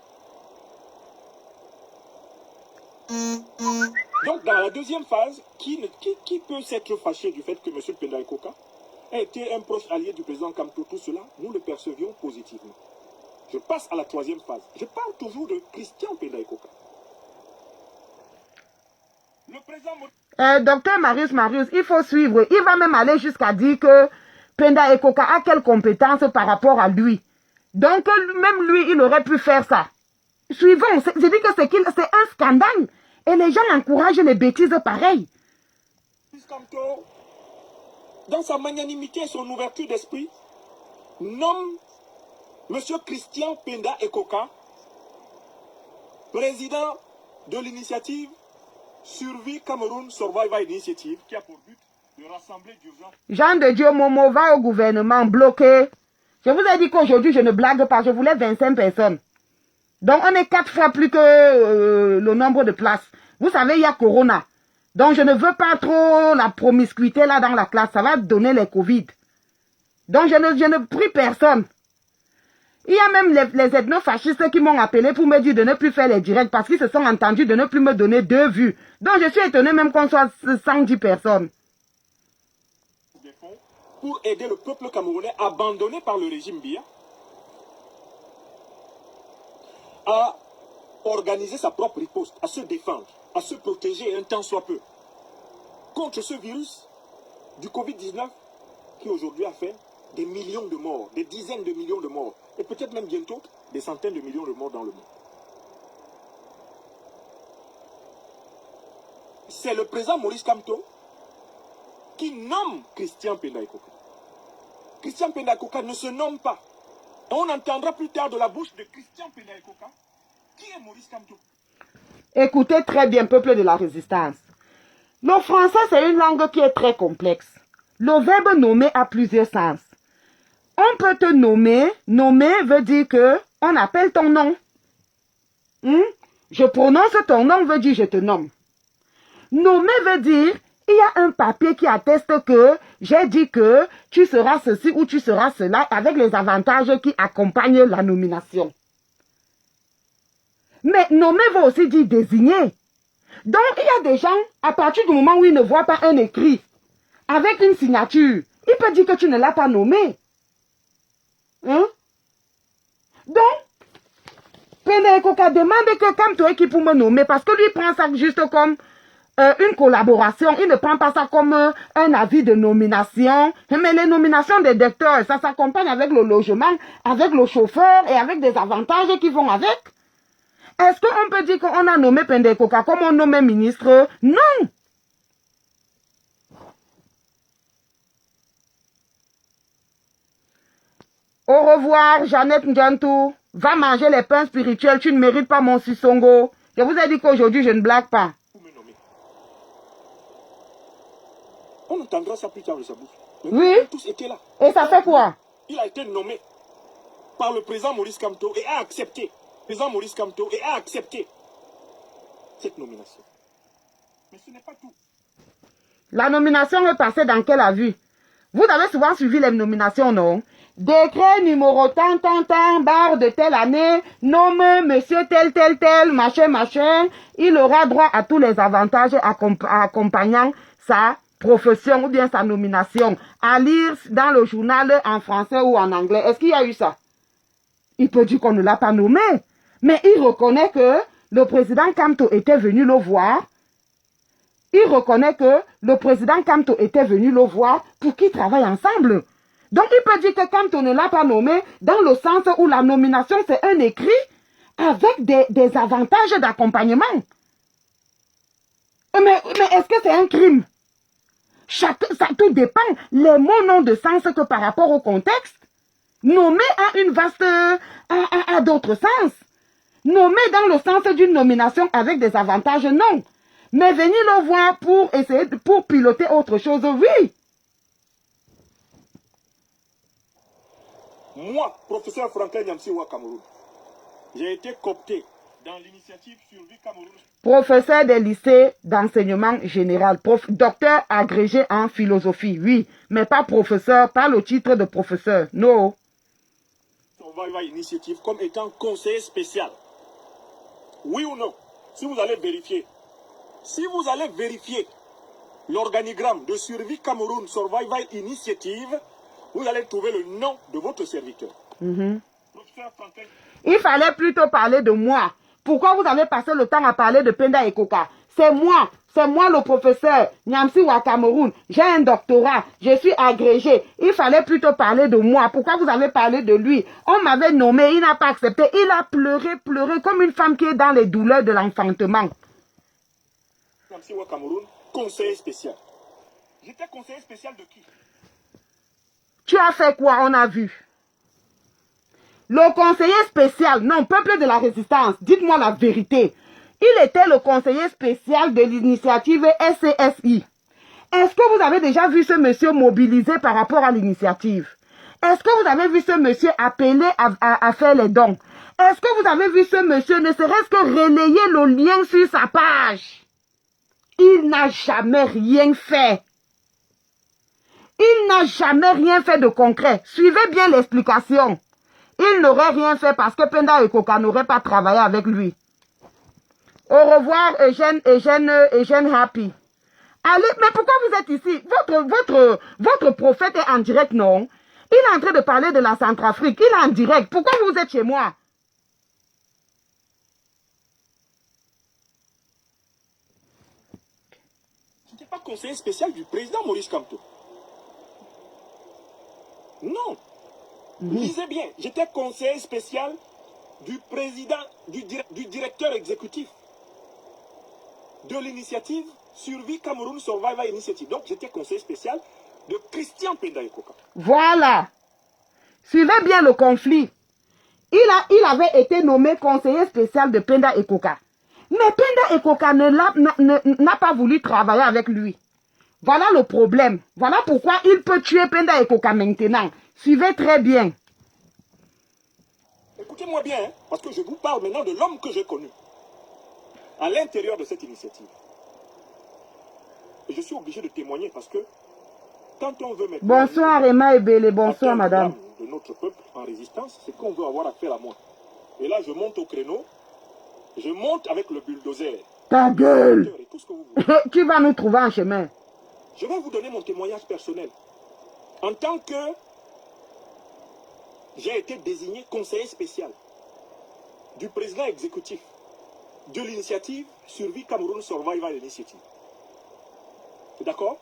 Speaker 2: Donc, dans la deuxième phase, qui peut s'être fâché du fait que M. Penda Ekoka a été un proche allié du président Kamto? Tout cela, nous le percevions positivement. Je passe à la troisième phase. Je parle toujours de Christian Penda Ekoka. Le président...
Speaker 1: Docteur Marius, il faut suivre. Il va même aller jusqu'à dire que Penda Ekoka a quelles compétences par rapport à lui. Donc, même lui, il aurait pu faire ça. Suivons. Je dis que c'est un scandale. Et les gens encouragent les bêtises pareilles.
Speaker 2: Dans sa magnanimité et son ouverture d'esprit, nomme M. Christian Penda Ekoka, président de l'initiative Survie Cameroun Survival Initiative, qui a pour but de rassembler d'urgence.
Speaker 1: Jean de Dieu Momo va au gouvernement bloqué. Je vous ai dit qu'aujourd'hui, je ne blague pas, je voulais 25 personnes. Donc, on est 4 fois plus que le nombre de places. Vous savez, il y a Corona. Donc, je ne veux pas trop la promiscuité là dans la classe. Ça va donner les Covid. Donc, je ne prie personne. Il y a même les ethnofascistes qui m'ont appelé pour me dire de ne plus faire les directs parce qu'ils se sont entendus de ne plus me donner 2 vues. Donc, je suis étonné même qu'on soit 110 personnes.
Speaker 2: Pour aider le peuple camerounais abandonné par le régime Biya à organiser sa propre riposte, à se défendre, à se protéger un tant soit peu contre ce virus du Covid-19 qui aujourd'hui a fait des millions de morts, des dizaines de millions de morts, et peut-être même bientôt des centaines de millions de morts dans le monde. C'est le président Maurice Kamto qui nomme Christian Penda Ekoka. Christian Penda Ekoka ne se nomme pas. On entendra plus tard de la bouche de Christian Penda Ekoka qui est Maurice Kamto.
Speaker 1: Écoutez très bien, peuple de la résistance. Le français, c'est une langue qui est très complexe. Le verbe nommer a plusieurs sens. On peut te nommer. Nommer veut dire que on appelle ton nom. Je prononce ton nom veut dire je te nomme. Nommer veut dire il y a un papier qui atteste que j'ai dit que tu seras ceci ou tu seras cela avec les avantages qui accompagnent la nomination. Mais nommer veut aussi dire désigner. Donc il y a des gens, à partir du moment où ils ne voient pas un écrit, avec une signature. Il peut dire que tu ne l'as pas nommé. Hein? Donc, Penda Ekoka demande que Kamto qui pour me nommer, parce que lui prend ça juste comme une collaboration. Il ne prend pas ça comme un avis de nomination. Mais les nominations des docteurs, ça s'accompagne avec le logement, avec le chauffeur et avec des avantages qui vont avec. Est-ce qu'on peut dire qu'on a nommé Penda Ekoka comme on nommait ministre? Non. Au revoir, Jeannette Ndiantou. Va manger les pains spirituels, tu ne mérites pas mon sisongo. Je vous ai dit qu'aujourd'hui, je ne blague pas.
Speaker 2: On entendra ça plus tard de sa bouche.
Speaker 1: Oui.
Speaker 2: Tous étaient là.
Speaker 1: Et ça fait quoi?
Speaker 2: Il a été nommé par le président Maurice Kamto et a accepté. Le président Maurice Kamto et a accepté cette nomination. Mais ce n'est pas tout.
Speaker 1: La nomination est passée dans quelle avis? Vous avez souvent suivi les nominations, non? Décret numéro tant, barre de telle année, nomme monsieur tel, machin. Il aura droit à tous les avantages accompagnant sa profession ou bien sa nomination. À lire dans le journal en français ou en anglais. Est-ce qu'il y a eu ça? Il peut dire qu'on ne l'a pas nommé. Mais il reconnaît que le président Kamto était venu le voir. Il reconnaît que le président Kamto était venu le voir pour qu'ils travaillent ensemble. Donc, il peut dire que Kamto ne l'a pas nommé dans le sens où la nomination, c'est un écrit avec des avantages d'accompagnement. Mais est-ce que c'est un crime? Ça tout dépend. Les mots n'ont de sens que par rapport au contexte. Nommer a une vaste... a d'autres sens. Nommer dans le sens d'une nomination avec des avantages, non. Mais venir le voir pour essayer, pour piloter autre chose, oui.
Speaker 2: Moi, professeur Franklin Nyamsiwa Cameroun, j'ai été coopté dans l'initiative Survie Cameroun.
Speaker 1: Professeur des lycées d'enseignement général, docteur agrégé en philosophie, oui, mais pas professeur, pas le titre de professeur, non.
Speaker 2: On va voir initiative comme étant conseiller spécial. Oui ou non? Si vous allez vérifier l'organigramme de Survie Cameroun Survival Initiative, vous allez trouver le nom de votre serviteur.
Speaker 1: Il fallait plutôt parler de moi. Pourquoi vous avez passé le temps à parler de Penda Ekoka? C'est moi le professeur Nyamsiwa Cameroun. J'ai un doctorat, je suis agrégé. Il fallait plutôt parler de moi. Pourquoi vous avez parlé de lui? On m'avait nommé, il n'a pas accepté. Il a pleuré comme une femme qui est dans les douleurs de l'enfantement.
Speaker 2: Nyamsiwa Cameroun, conseiller spécial. J'étais conseiller spécial de qui?
Speaker 1: Tu as fait quoi? On a vu. Le conseiller spécial, non, peuple de la résistance, dites-moi la vérité. Il était le conseiller spécial de l'initiative SCSI. Est-ce que vous avez déjà vu ce monsieur mobilisé par rapport à l'initiative? Est-ce que vous avez vu ce monsieur appelé à faire les dons? Est-ce que vous avez vu ce monsieur ne serait-ce que relayer le lien sur sa page? Il n'a jamais rien fait. Il n'a jamais rien fait de concret. Suivez bien l'explication. Il n'aurait rien fait parce que Penda Ekoka n'aurait pas travaillé avec lui. Au revoir, Eugène Happy. Allez, mais pourquoi vous êtes ici? Votre prophète est en direct, non? Il est en train de parler de la Centrafrique. Il est en direct. Pourquoi vous êtes chez moi?
Speaker 2: Je n'étais pas conseiller spécial du président Maurice Kamto. Non. Lisez bien, j'étais conseiller spécial du président, du directeur exécutif de l'initiative Survie Cameroun Survival Initiative. Donc j'étais conseiller spécial de Christian Penda Ekoka.
Speaker 1: Voilà. Suivez bien le conflit. Il avait été nommé conseiller spécial de Penda Ekoka. Mais Penda Ekoka n'a pas voulu travailler avec lui. Voilà le problème. Voilà pourquoi il peut tuer Penda Ekoka maintenant. Suivez très bien.
Speaker 2: Écoutez-moi bien, hein, parce que je vous parle maintenant de l'homme que j'ai connu à l'intérieur de cette initiative. Et je suis obligé de témoigner parce que quand on veut mettre...
Speaker 1: Bonsoir Emma Ebele, bonsoir madame.
Speaker 2: De notre peuple en résistance, c'est qu'on veut avoir affaire à moi. Et là, je monte au créneau, je monte avec le bulldozer.
Speaker 1: Ta gueule!
Speaker 2: Et tout ce que vous voulez.
Speaker 1: Tu vas nous trouver en chemin.
Speaker 2: Je vais vous donner mon témoignage personnel. En tant que j'ai été désigné conseiller spécial du président exécutif de l'initiative Survie Cameroun Survival Initiative. D'accord?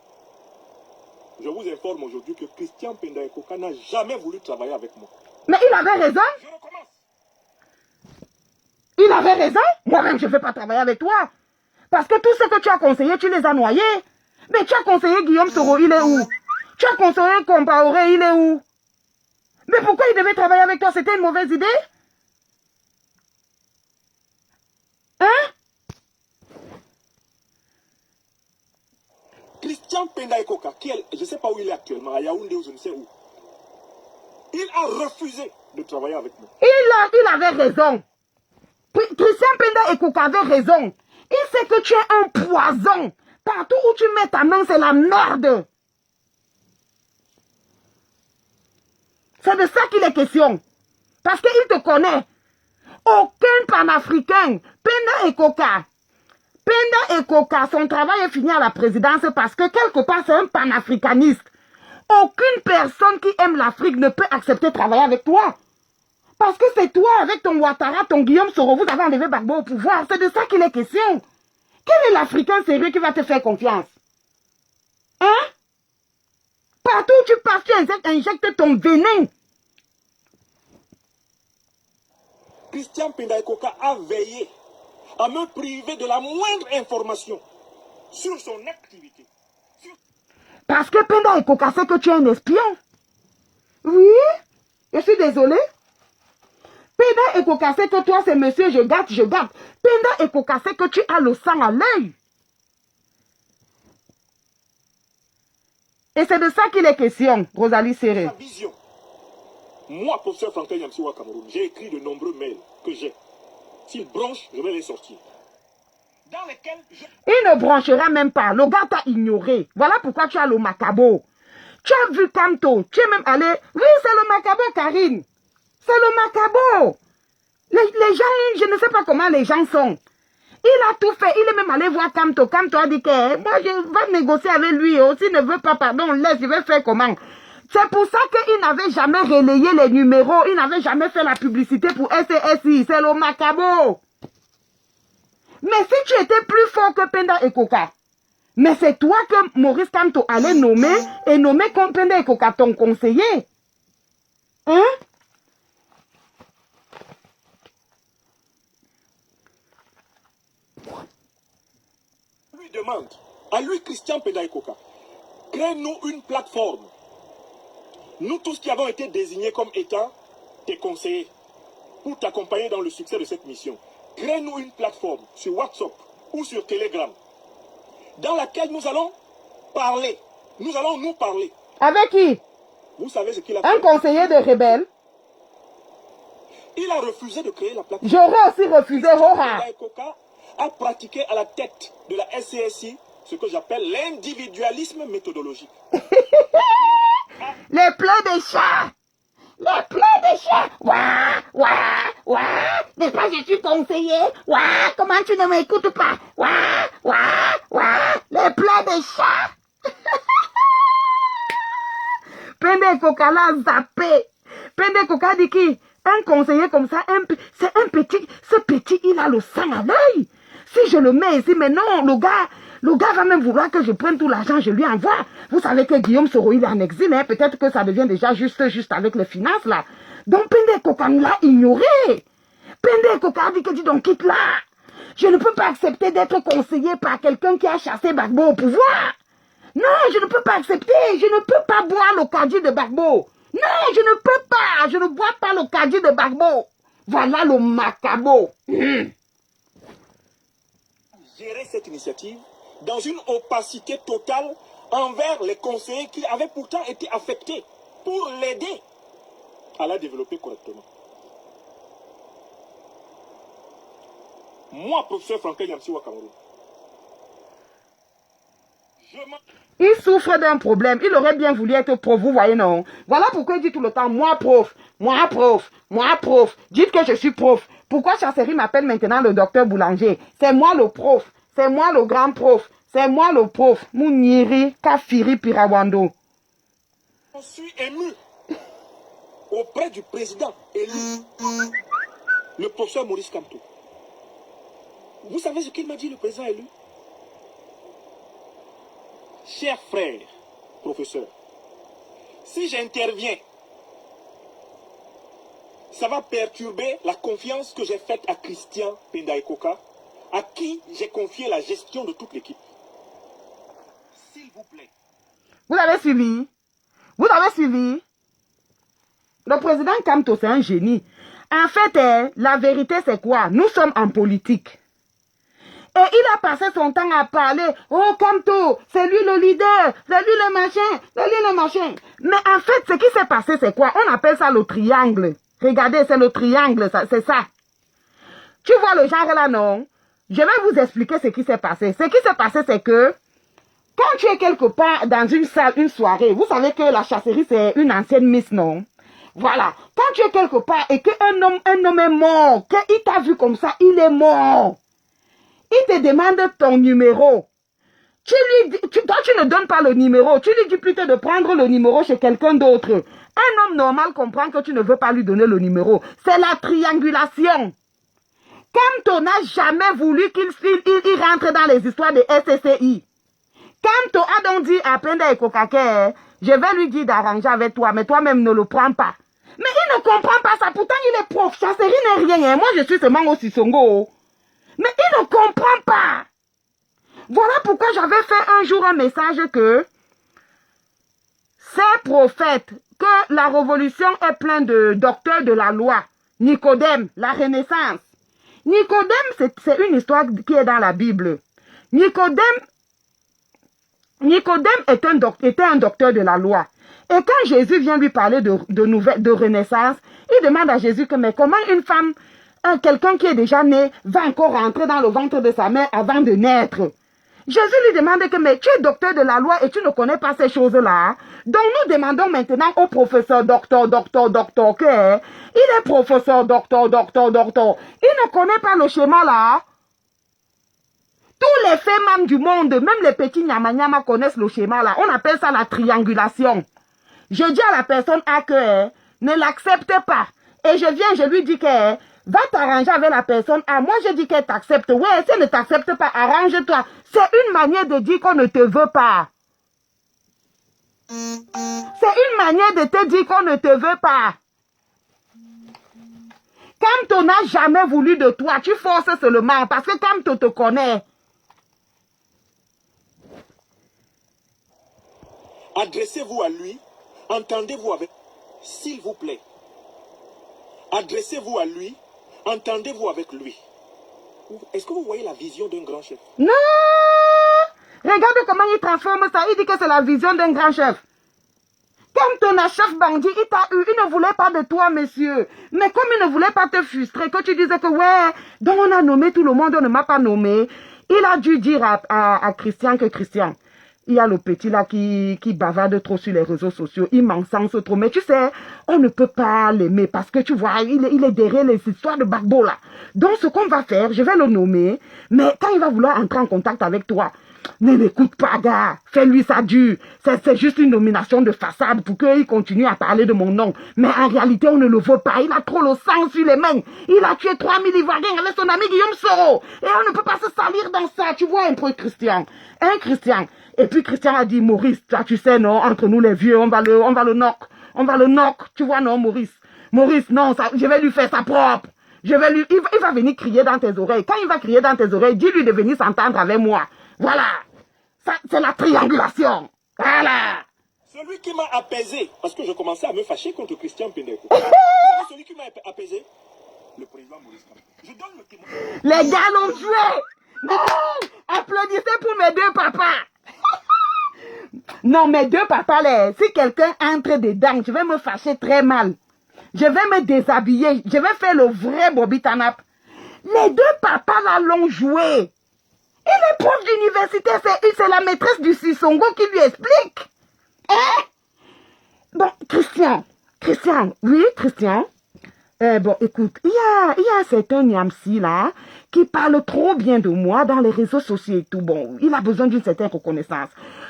Speaker 2: Je vous informe aujourd'hui que Christian Penda Ekoka n'a jamais voulu travailler avec moi.
Speaker 1: Mais il avait raison.
Speaker 2: Je recommence.
Speaker 1: Il avait raison. Moi-même, je ne vais pas travailler avec toi. Parce que tout ce que tu as conseillé, tu les as noyés. Mais tu as conseillé Guillaume Soro, il est où? Tu as conseillé Compaoré, il est où? Mais pourquoi il devait travailler avec toi? C'était une mauvaise idée? Hein?
Speaker 2: Christian Penda Ekoka, je ne sais pas où il est actuellement, à Yaoundé ou je ne sais où. Il a refusé de travailler avec nous.
Speaker 1: Il avait raison. Christian Penda Ekoka avait raison. Il sait que tu es un poison. Partout où tu mets ta main, c'est la merde. C'est de ça qu'il est question. Parce qu'il te connaît. Aucun panafricain. Penda Ekoka. Penda Ekoka, son travail est fini à la présidence parce que quelque part, c'est un panafricaniste. Aucune personne qui aime l'Afrique ne peut accepter de travailler avec toi. Parce que c'est toi, avec ton Ouattara, ton Guillaume Soro, vous avez enlevé Gbagbo au pouvoir. C'est de ça qu'il est question. Quel est l'Africain sérieux qui va te faire confiance? Hein? Partout où tu passes, tu injectes ton venin.
Speaker 2: Christian Penda Ekoka a veillé à me priver de la moindre information sur son activité.
Speaker 1: Parce que Penda Ekoka sait que tu es un espion. Oui, je suis désolée. Penda Ekoka sait que toi, c'est monsieur, je gâte, je gâte. Penda Ekoka sait que tu as le sang à l'œil. Et c'est de ça qu'il est question, Rosalie Serré.
Speaker 2: Sa vision. Moi, professeur Franklin Yamsiwa Cameroun, j'ai écrit de nombreux mails que j'ai. S'il bronche, je vais les sortir. Dans lesquels
Speaker 1: Il ne branchera même pas. Le gars t'a ignoré. Voilà pourquoi tu as le macabo. Tu as vu Kamto. Tu es même allé. Oui, c'est le macabo, Karine. C'est le macabo. Les gens, je ne sais pas comment les gens sont. Il a tout fait. Il est même allé voir Kamto. Kamto a dit que moi, je vais négocier avec lui. S'il ne veut pas, pardon, laisse, je vais faire comment? C'est pour ça qu'il n'avait jamais relayé les numéros. Il n'avait jamais fait la publicité pour SCSI. C'est le macabo. Mais si tu étais plus fort que Penda Ekoka, mais c'est toi que Maurice Kamto allait nommer et nommer comme Penda Ekoka ton conseiller. Hein?
Speaker 2: lui demande, à lui Christian Penda Ekoka, crée-nous une plateforme. Nous tous qui avons été désignés comme étant tes conseillers pour t'accompagner dans le succès de cette mission. Crée-nous une plateforme sur WhatsApp ou sur Telegram dans laquelle nous allons parler. Nous allons nous parler.
Speaker 1: Avec qui?
Speaker 2: Vous savez ce qu'il a fait?
Speaker 1: Un conseiller de rebelle.
Speaker 2: Il a refusé de créer la plateforme.
Speaker 1: J'aurais aussi refusé. Roha.
Speaker 2: Ekoka a pratiqué à la tête de la SCSI ce que j'appelle l'individualisme méthodologique.
Speaker 1: Les pleurs des chats. Les pleurs des chats. Ouah, ouah, ouah. N'est-ce pas, je suis conseiller. Ouah, comment tu ne m'écoutes pas? Ouah, ouah, ouah. Les pleurs des chats. Penda Ekoka l'a zappé. Penda Ekoka dit qui? Un conseiller comme ça, c'est un petit. Ce petit, il a le sang à l'œil. Si je le mets ici, mais non, le gars va même vouloir que je prenne tout l'argent, je lui envoie. Vous savez que Guillaume Soro, il est en exil, hein? Peut-être que ça devient déjà juste avec les finances, là. Donc, Penda Ekoka nous l'a ignoré. Penda Ekoka a dit que dis donc, quitte là. Je ne peux pas accepter d'être conseillé par quelqu'un qui a chassé Gbagbo au pouvoir. Non, je ne peux pas accepter. Je ne peux pas boire le caddie de Gbagbo. Non, je ne peux pas. Je ne bois pas le caddie de Gbagbo. Voilà le macabo.
Speaker 2: Gérer cette initiative dans une opacité totale envers les conseillers qui avaient pourtant été affectés pour l'aider à la développer correctement. Moi, professeur Franklin Yamsiwa Cameroun,
Speaker 1: il souffre d'un problème. Il aurait bien voulu être prof, vous voyez, non? Voilà pourquoi il dit tout le temps, moi prof, moi prof, moi prof. Dites que je suis prof. Pourquoi Chasserie m'appelle maintenant le docteur Boulanger? C'est moi le prof. C'est moi le grand prof. C'est moi le prof. Mouniri Kafiri Pirawando.
Speaker 2: Je suis ému auprès du président élu, le professeur Maurice Kamto. Vous savez ce qu'il m'a dit, le président élu? Cher frère, professeur, si j'interviens, ça va perturber la confiance que j'ai faite à Christian Pendaïkoka, à qui j'ai confié la gestion de toute l'équipe. S'il vous plaît.
Speaker 1: Vous avez suivi? Vous avez suivi? Le président Kamto, c'est un génie. En fait, la vérité, c'est quoi? Nous sommes en politique. Et il a passé son temps à parler. Oh, Kamto, c'est lui le leader, c'est lui le machin, c'est lui le machin. Mais en fait, ce qui s'est passé, c'est quoi? On appelle ça le triangle. Regardez, c'est le triangle, c'est ça. Tu vois le genre là, non? Je vais vous expliquer ce qui s'est passé. Ce qui s'est passé, c'est que quand tu es quelque part dans une salle, une soirée, vous savez que la chasserie, c'est une ancienne miss, non? Voilà. Quand tu es quelque part et qu'un homme est mort, qu'il t'a vu comme ça, il est mort. Il te demande ton numéro. Toi, tu ne donnes pas le numéro. Tu lui dis plutôt de prendre le numéro chez quelqu'un d'autre. Un homme normal comprend que tu ne veux pas lui donner le numéro. C'est la triangulation. Kamto n'a jamais voulu qu'il rentre dans les histoires de SCCI. Kamto a donc dit à Penda et Kokake, je vais lui dire d'arranger avec toi, mais toi-même ne le prends pas. Mais il ne comprend pas ça. Pourtant, il est prof. Chasserie n'est rien. Moi, je suis seulement au Sissongo. Mais il ne comprend pas. Voilà pourquoi j'avais fait un jour un message que ces prophètes, que la révolution est pleine de docteurs de la loi. Nicodème, la Renaissance. Nicodème, c'est une histoire qui est dans la Bible. Nicodème était un docteur de la loi. Et quand Jésus vient lui parler de Renaissance, il demande à Jésus que, mais comment une femme, quelqu'un qui est déjà né, va encore rentrer dans le ventre de sa mère avant de naître? Jésus lui demande que, mais tu es docteur de la loi et tu ne connais pas ces choses-là. Donc nous demandons maintenant au professeur docteur, que il est professeur docteur. Il ne connaît pas le schéma là. Tous les femmes du monde, même les petits nyama connaissent le schéma là. On appelle ça la triangulation. Je dis à la personne A que ne l'accepte pas. Et je lui dis que va t'arranger avec la personne A. Moi, je dis qu'elle t'accepte. Ouais, si elle ne t'accepte pas, arrange-toi. C'est une manière de dire qu'on ne te veut pas. C'est une manière de te dire qu'on ne te veut pas. Kamto n'a jamais voulu de toi. Tu forces seulement parce que Kamto te connaît.
Speaker 2: Adressez-vous à lui. Entendez-vous avec... S'il vous plaît. Adressez-vous à lui. Entendez-vous avec lui. Est-ce que vous voyez la vision d'un grand chef?
Speaker 1: Non! Regarde comment il transforme ça. Il dit que c'est la vision d'un grand chef. Comme ton chef bandit, il t'a eu. Il ne voulait pas de toi, monsieur. Mais comme il ne voulait pas te frustrer, que tu disais que ouais, donc on a nommé tout le monde, on ne m'a pas nommé. Il a dû dire à Christian que Christian, il y a le petit là qui bavarde trop sur les réseaux sociaux. Il m'encense trop. Mais tu sais, on ne peut pas l'aimer parce que tu vois, il est derrière les histoires de Bagbo là. Donc ce qu'on va faire, je vais le nommer. Mais quand il va vouloir entrer en contact avec toi, ne l'écoute pas, gars. Fais-lui ça dur. C'est juste une nomination de façade pour qu'il continue à parler de mon nom. Mais en réalité, on ne le veut pas. Il a trop le sang sur les mains. Il a tué 3000 Ivoiriens avec son ami Guillaume Soro. Et on ne peut pas se salir dans ça. Tu vois un peu Christian. Christian. Et puis Christian a dit, Maurice, tu sais, non, entre nous les vieux, on va le knock. On va le knock. Tu vois, non, Maurice. Maurice, non, je vais lui faire sa propre. Il va venir crier dans tes oreilles. Quand il va crier dans tes oreilles, dis-lui de venir s'entendre avec moi. Voilà. Ça, c'est la triangulation. Voilà.
Speaker 2: Celui qui m'a apaisé, parce que je commençais à me fâcher contre Christian Pendeco. Celui qui m'a apaisé, le président Maurice Kamto. Je donne le témoignage.
Speaker 1: Les gars l'ont joué. Non. Applaudissez pour mes deux papas. Non, mes deux papas, là, si quelqu'un entre dedans, je vais me fâcher très mal. Je vais me déshabiller. Je vais faire le vrai Bobby Tanap. Les deux papas là l'ont joué. Il est prof d'université, c'est la maîtresse du Sissongo qui lui explique. Bon, Christian, oui, Christian. Bon, écoute, il y a un certain Niamsi là qui parle trop bien de moi dans les réseaux sociaux et tout. Bon, il a besoin d'une certaine reconnaissance.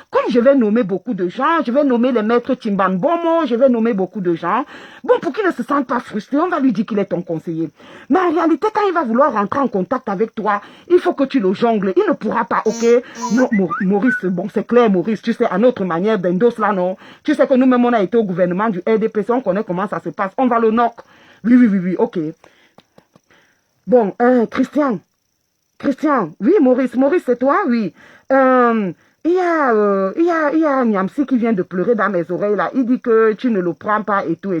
Speaker 1: Comme je vais nommer beaucoup de gens, je vais nommer les maîtres Timban-Bomo, je vais nommer beaucoup de gens. Bon, pour qu'il ne se sente pas frustré, on va lui dire qu'il est ton conseiller. Mais en réalité, quand il va vouloir rentrer en contact avec toi, il faut que tu le jongles. Il ne pourra pas, ok? Non, Maurice, bon, c'est clair, Maurice, tu sais, à notre manière d'endos là, non? Tu sais que nous-mêmes, on a été au gouvernement du RDPC, on connaît comment ça se passe. On va le knock. Oui, ok. Bon, Christian, oui, Maurice, c'est toi, oui. Il y a un Niamsi qui vient de pleurer dans mes oreilles, là. Il dit que tu ne le prends pas et tout.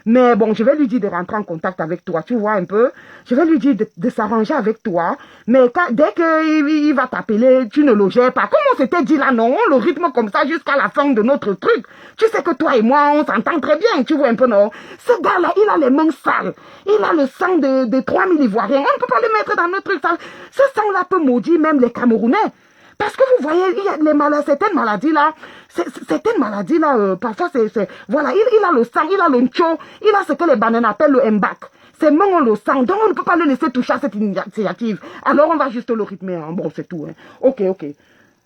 Speaker 1: Mais bon, je vais lui dire de rentrer en contact avec toi, tu vois un peu. Je vais lui dire de s'arranger avec toi. Mais dès qu'il va t'appeler, tu ne le gères pas. Comme on s'était dit là, non, on le rythme comme ça jusqu'à la fin de notre truc. Tu sais que toi et moi, on s'entend très bien, tu vois un peu, non? Ce gars-là, il a les mains sales. Il a le sang de 3000 Ivoiriens. On ne peut pas le mettre dans notre truc. Ce sang-là peut maudire même les Camerounais. Parce que vous voyez, il y a les maladies, certaines maladies là, parfois voilà, il a le sang, il a le ncho, il a ce que les bananes appellent le mbak. Ses mains ont le sang, donc on ne peut pas le laisser toucher à cette initiative. Alors on va juste le rythmer, hein. Bon, c'est tout, hein. Ok.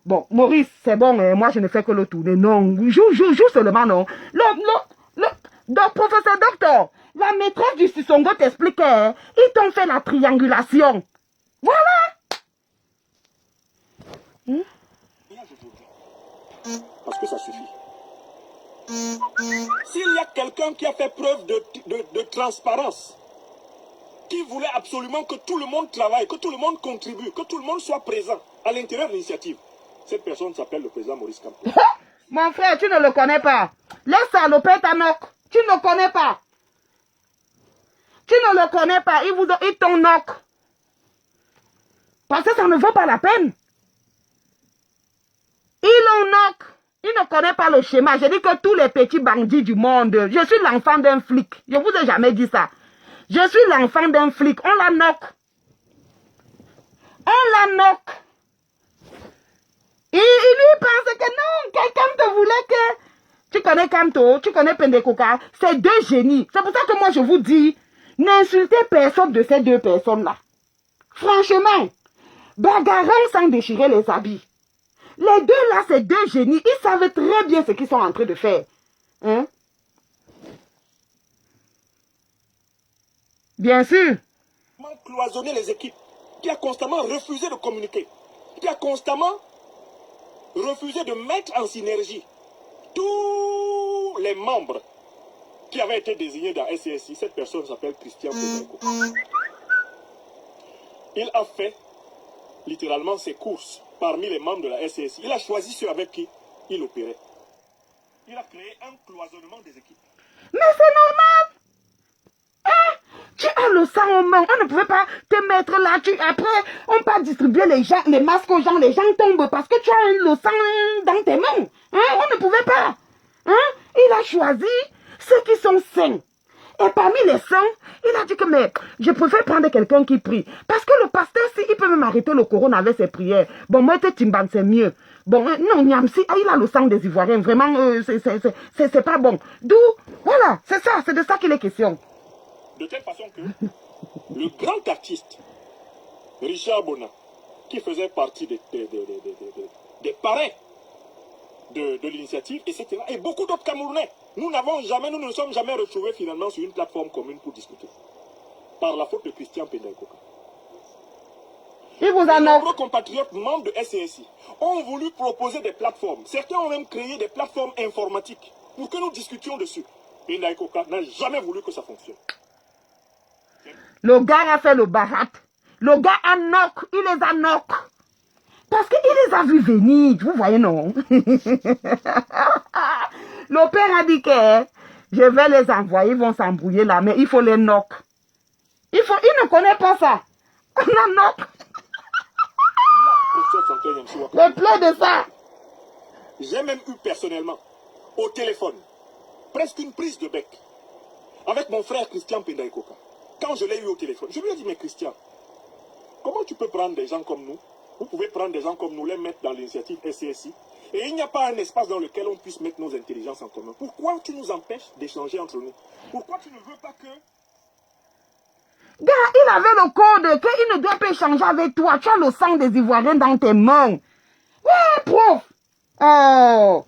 Speaker 1: Bon, Maurice, c'est bon, hein. Moi je ne fais que le tourner. Non, joue seulement, non. Donc, professeur docteur, la maîtresse du Sissongo t'expliquait, hein, ils t'ont fait la triangulation. Voilà.
Speaker 2: Parce que ça suffit. S'il y a quelqu'un qui a fait preuve de transparence, qui voulait absolument que tout le monde travaille, que tout le monde contribue, que tout le monde soit présent à l'intérieur de l'initiative, cette personne s'appelle le président Maurice Kamto.
Speaker 1: Mon frère, tu ne le connais pas. Laisse ça, le père Tanok. Tu ne le connais pas. Tu ne le connais pas. Il t'en knock. Parce que ça ne vaut pas la peine. Il en knock. Il ne connaît pas le schéma. Je dis que tous les petits bandits du monde, je suis l'enfant d'un flic. Je ne vous ai jamais dit ça. Je suis l'enfant d'un flic. On la knock. Il lui pense que non, quelqu'un te voulait que... Tu connais Kamto, tu connais Pendekoka, c'est deux génies. C'est pour ça que moi je vous dis, n'insultez personne de ces deux personnes-là. Franchement, bagarrons sans déchirer les habits. Les deux là, c'est deux génies. Ils savent très bien ce qu'ils sont en train de faire. Hein? Bien sûr.
Speaker 2: Cloisonner les équipes, qui a constamment refusé de communiquer, qui a constamment refusé de mettre en synergie tous les membres qui avaient été désignés dans SCSI. Cette personne s'appelle Christian Pédeko. Il a fait littéralement ses courses parmi les membres de la SCSI. Il a choisi ceux avec qui il opérait. Il a créé un cloisonnement des équipes.
Speaker 1: Mais c'est normal. Hein? Tu as le sang aux mains. On ne pouvait pas te mettre là. Après, on peut distribuer les masques aux gens. Les gens tombent parce que tu as le sang dans tes mains. Hein? On ne pouvait pas. Hein? Il a choisi ceux qui sont sains. Et parmi les saints, il a dit que mais je préfère prendre quelqu'un qui prie. Parce que le pasteur, si il peut même arrêter le corona avec ses prières. Bon, moi, Timban, c'est mieux. Bon, non, Niamsi, il a le sang des Ivoiriens. Vraiment, c'est pas bon. D'où, voilà, c'est ça, c'est de ça qu'il est question.
Speaker 2: De telle façon que le grand artiste, Richard Bona, qui faisait partie des parrains de l'initiative, etc., et beaucoup d'autres Camerounais, nous ne nous sommes jamais retrouvés finalement sur une plateforme commune pour discuter. Par la faute de Christian Pédeko.
Speaker 1: Il vous
Speaker 2: Les
Speaker 1: en
Speaker 2: nombreux compatriotes membres de SCSI ont voulu proposer des plateformes. Certains ont même créé des plateformes informatiques pour que nous discutions dessus. Pédeko n'a jamais voulu que ça fonctionne.
Speaker 1: Le gars a fait le barat. Le gars a knock. Il les a knock. Parce qu'il les a vus venir. Vous voyez, non? Le père a dit que je vais les envoyer. Ils vont s'embrouiller là. Mais il faut les knock. Il ne connaît pas ça. On a knock. Le plait de ça.
Speaker 2: J'ai même eu personnellement, au téléphone, presque une prise de bec avec mon frère Christian Pendaïkoka. Quand je l'ai eu au téléphone, je lui ai dit, mais Christian, comment tu peux prendre des gens comme nous? Vous pouvez prendre des gens comme nous, les mettre dans l'initiative SCSI, et il n'y a pas un espace dans lequel on puisse mettre nos intelligences en commun. Pourquoi tu nous empêches d'échanger entre nous? Pourquoi tu ne veux pas que
Speaker 1: Gars, il avait le code qu'il ne doit pas échanger avec toi. Tu as le sang des Ivoiriens dans tes mains. Ouais, prof. Oh.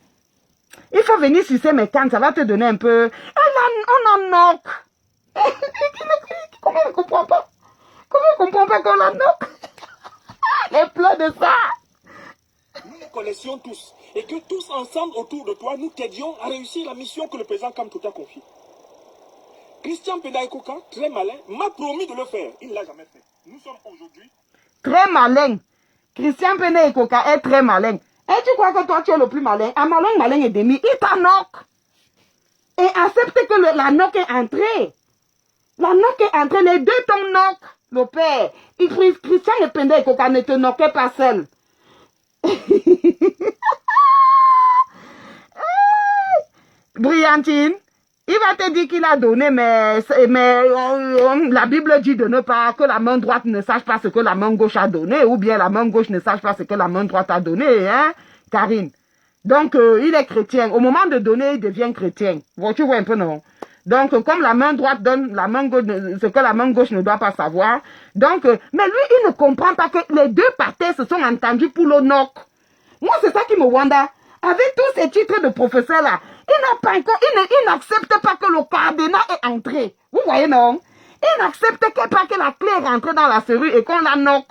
Speaker 1: Il faut venir sucer mes cannes, ça va te donner un peu. On en knock. Comment on ne comprend pas? Comment on ne comprend pas qu'on la knock? Les plats de ça.
Speaker 2: Nous nous connaissions tous et que tous ensemble autour de toi, nous t'aidions à réussir la mission que le président Kamto t'a confiée. Christian Penda-Ekoka, très malin, m'a promis de le faire. Il ne l'a jamais fait. Nous sommes aujourd'hui...
Speaker 1: Très malin. Christian Penda-Ekoka est très malin. Et tu crois que toi, tu es le plus malin? Un malin et demi, il t'a knock. Et accepte que la knock est entrée. La knock est entrée, les deux t'ont knock, le père. Christian et Penda-Ekoka ne te knockent pas seul. Brillantine, il va te dire qu'il a donné, mais la Bible dit de ne pas, que la main droite ne sache pas ce que la main gauche a donné, ou bien la main gauche ne sache pas ce que la main droite a donné, hein, Karine. Donc, il est chrétien. Au moment de donner, il devient chrétien. Bon, tu vois un peu, non? Donc, comme la main droite donne la main gauche, ce que la main gauche ne doit pas savoir. Donc, mais lui, il ne comprend pas que les deux parties se sont entendus pour le knock. Moi, c'est ça qui me wanda. Avec tous ces titres de professeur là, il n'accepte pas que le cadenas est entré. Vous voyez, non? Il n'accepte pas que la clé est rentrée dans la serrure et qu'on la knock.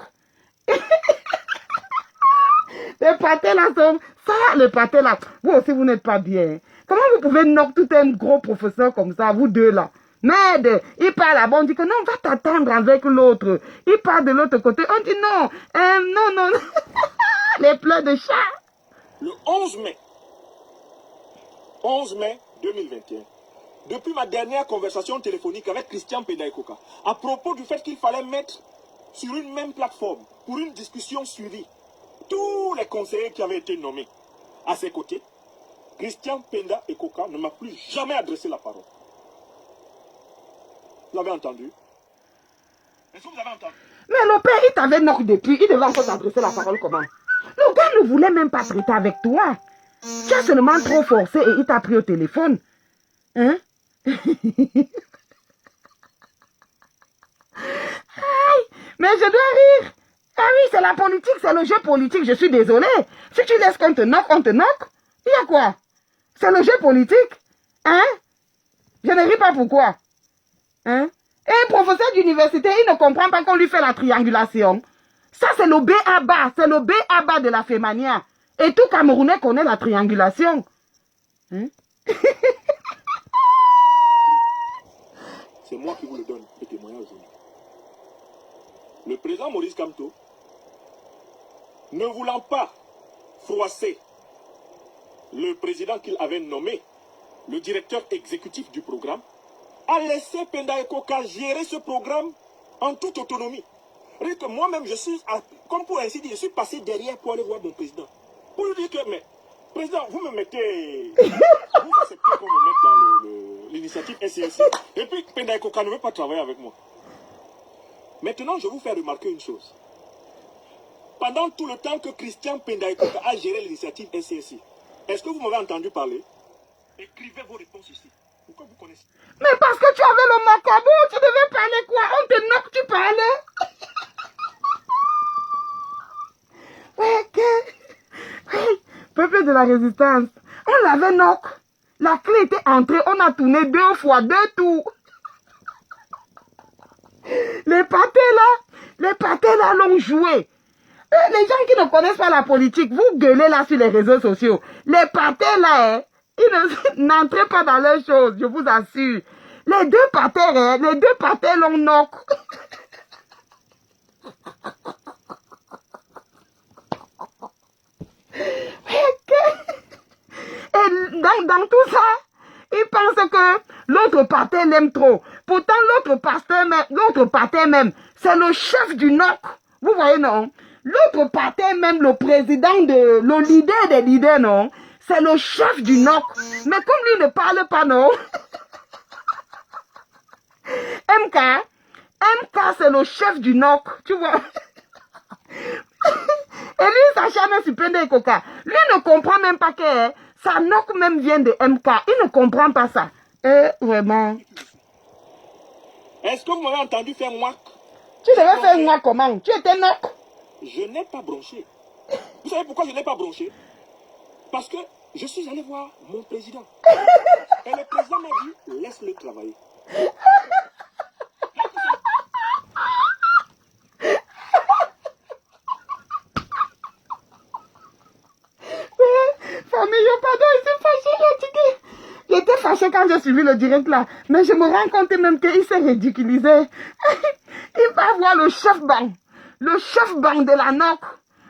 Speaker 1: Les pâtés là sont... Ça, les pâtés là, vous aussi, vous n'êtes pas bien. Comment vous pouvez knock tout un gros professeur comme ça, vous deux là? Merde, il parle là-bas, on dit que non, on va t'attendre avec l'autre. Il part de l'autre côté, on dit non, non. Les pleurs de chat.
Speaker 2: Le 11 mai 2021, depuis ma dernière conversation téléphonique avec Christian Penda-Ekoka, à propos du fait qu'il fallait mettre sur une même plateforme, pour une discussion suivie, tous les conseillers qui avaient été nommés à ses côtés, Christian Penda-Ekoka ne m'a plus jamais adressé la parole. Vous avez entendu? Est-ce que vous avez entendu?
Speaker 1: Mais le père, il t'avait knock depuis, il devait encore t'adresser la parole comment? Le gars ne voulait même pas traiter avec toi. Tu as seulement trop forcé et il t'a pris au téléphone. Hein? Aïe, mais je dois rire. Ah oui, c'est la politique, c'est le jeu politique. Je suis désolée. Si tu laisses qu'on te knock, on te knock. Il y a quoi? C'est le jeu politique. Hein? Je ne ris pas pourquoi. Hein? Et un professeur d'université, il ne comprend pas qu'on lui fait la triangulation. Ça, c'est le B.A.B.A. C'est le B.A.B.A. de la Fémania. Et tout Camerounais connaît la triangulation. Hein?
Speaker 2: C'est moi qui vous le donne, le témoignage aujourd'hui. Le président Maurice Kamto, ne voulant pas froisser le président qu'il avait nommé, le directeur exécutif du programme, a laissé Penda-Ekoka gérer ce programme en toute autonomie. Et que moi-même, je suis, comme pour ainsi dire, je suis passé derrière pour aller voir mon président. Pour lui dire que, mais, président, vous me mettez, vous acceptez qu'on me mette dans l'initiative SCSC. Et puis, Penda-Ekoka ne veut pas travailler avec moi. Maintenant, je vous fais remarquer une chose. Pendant tout le temps que Christian Penda-Ekoka a géré l'initiative SCSC, est-ce que vous m'avez entendu parler? Écrivez vos réponses ici. Pourquoi vous connaissez?
Speaker 1: Mais parce que tu avais le macabou, tu devais parler quoi? On te knock, tu parlais. Oui, peuple de la résistance, on l'avait knock. La clé était entrée, on a tourné 2 fois, 2 tours. Les pâtés là l'ont joué. Les gens qui ne connaissent pas la politique, vous gueulez là sur les réseaux sociaux. Les pâtés là, ils n'entrent pas dans leurs choses, je vous assure. Les deux pâtés l'ont knock. Et dans tout ça, ils pensent que l'autre parti l'aime trop. Pourtant, l'autre parti même, c'est le chef du knock. Vous voyez, non? L'autre parti même, le président, le leader des leaders, non? C'est le chef du knock. Mais comme lui ne parle pas, non? MK, c'est le chef du knock. Tu vois? Et lui, il s'acharne sur Penda-Ekoka. Lui ne comprend même pas que sa knock même vient de MK. Il ne comprend pas ça. Vraiment.
Speaker 2: Est-ce que vous m'avez entendu faire moi?
Speaker 1: Tu devais faire moi comment? Tu étais knock.
Speaker 2: Je n'ai pas bronché. Vous savez pourquoi je n'ai pas bronché? Parce que je suis allé voir mon président. Et le président m'a dit, laisse-le travailler.
Speaker 1: Famille, pardon, il s'est fâché, fatigué. J'étais fâché quand j'ai suivi le direct là. Mais je me rends compte même qu'il s'est ridiculisé. Il va voir le chef banc. Le chef banc de la NOC.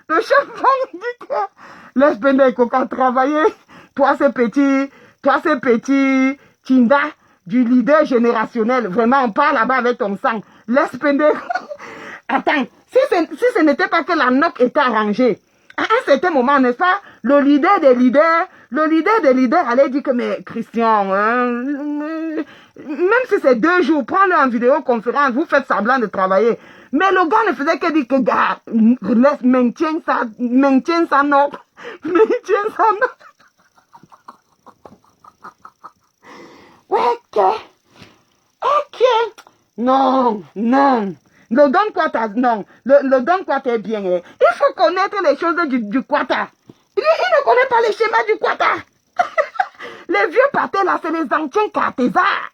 Speaker 1: Le chef banc dit que laisse Pende Coca travailler. Toi c'est petit, Tinda, du leader générationnel. Vraiment, on parle là-bas avec ton sang. Laisse Pende. Attends, si ce n'était pas que la NOC était arrangée, à un certain moment, n'est-ce pas, le leader des leaders allait dire que, mais Christian, hein, même si c'est 2 jours, prends-le en vidéoconférence, vous faites semblant de travailler. Mais le gars ne faisait que dire que, gars, maintiens ça, non, maintiens ça, non. Ouais, ok. Non. Le Don Quata, non. Le Don Quata est bien. Hein. Il faut connaître les choses du Quata. Il ne connaît pas les schémas du Quata. Les vieux pâtés là, c'est les anciens cartésards.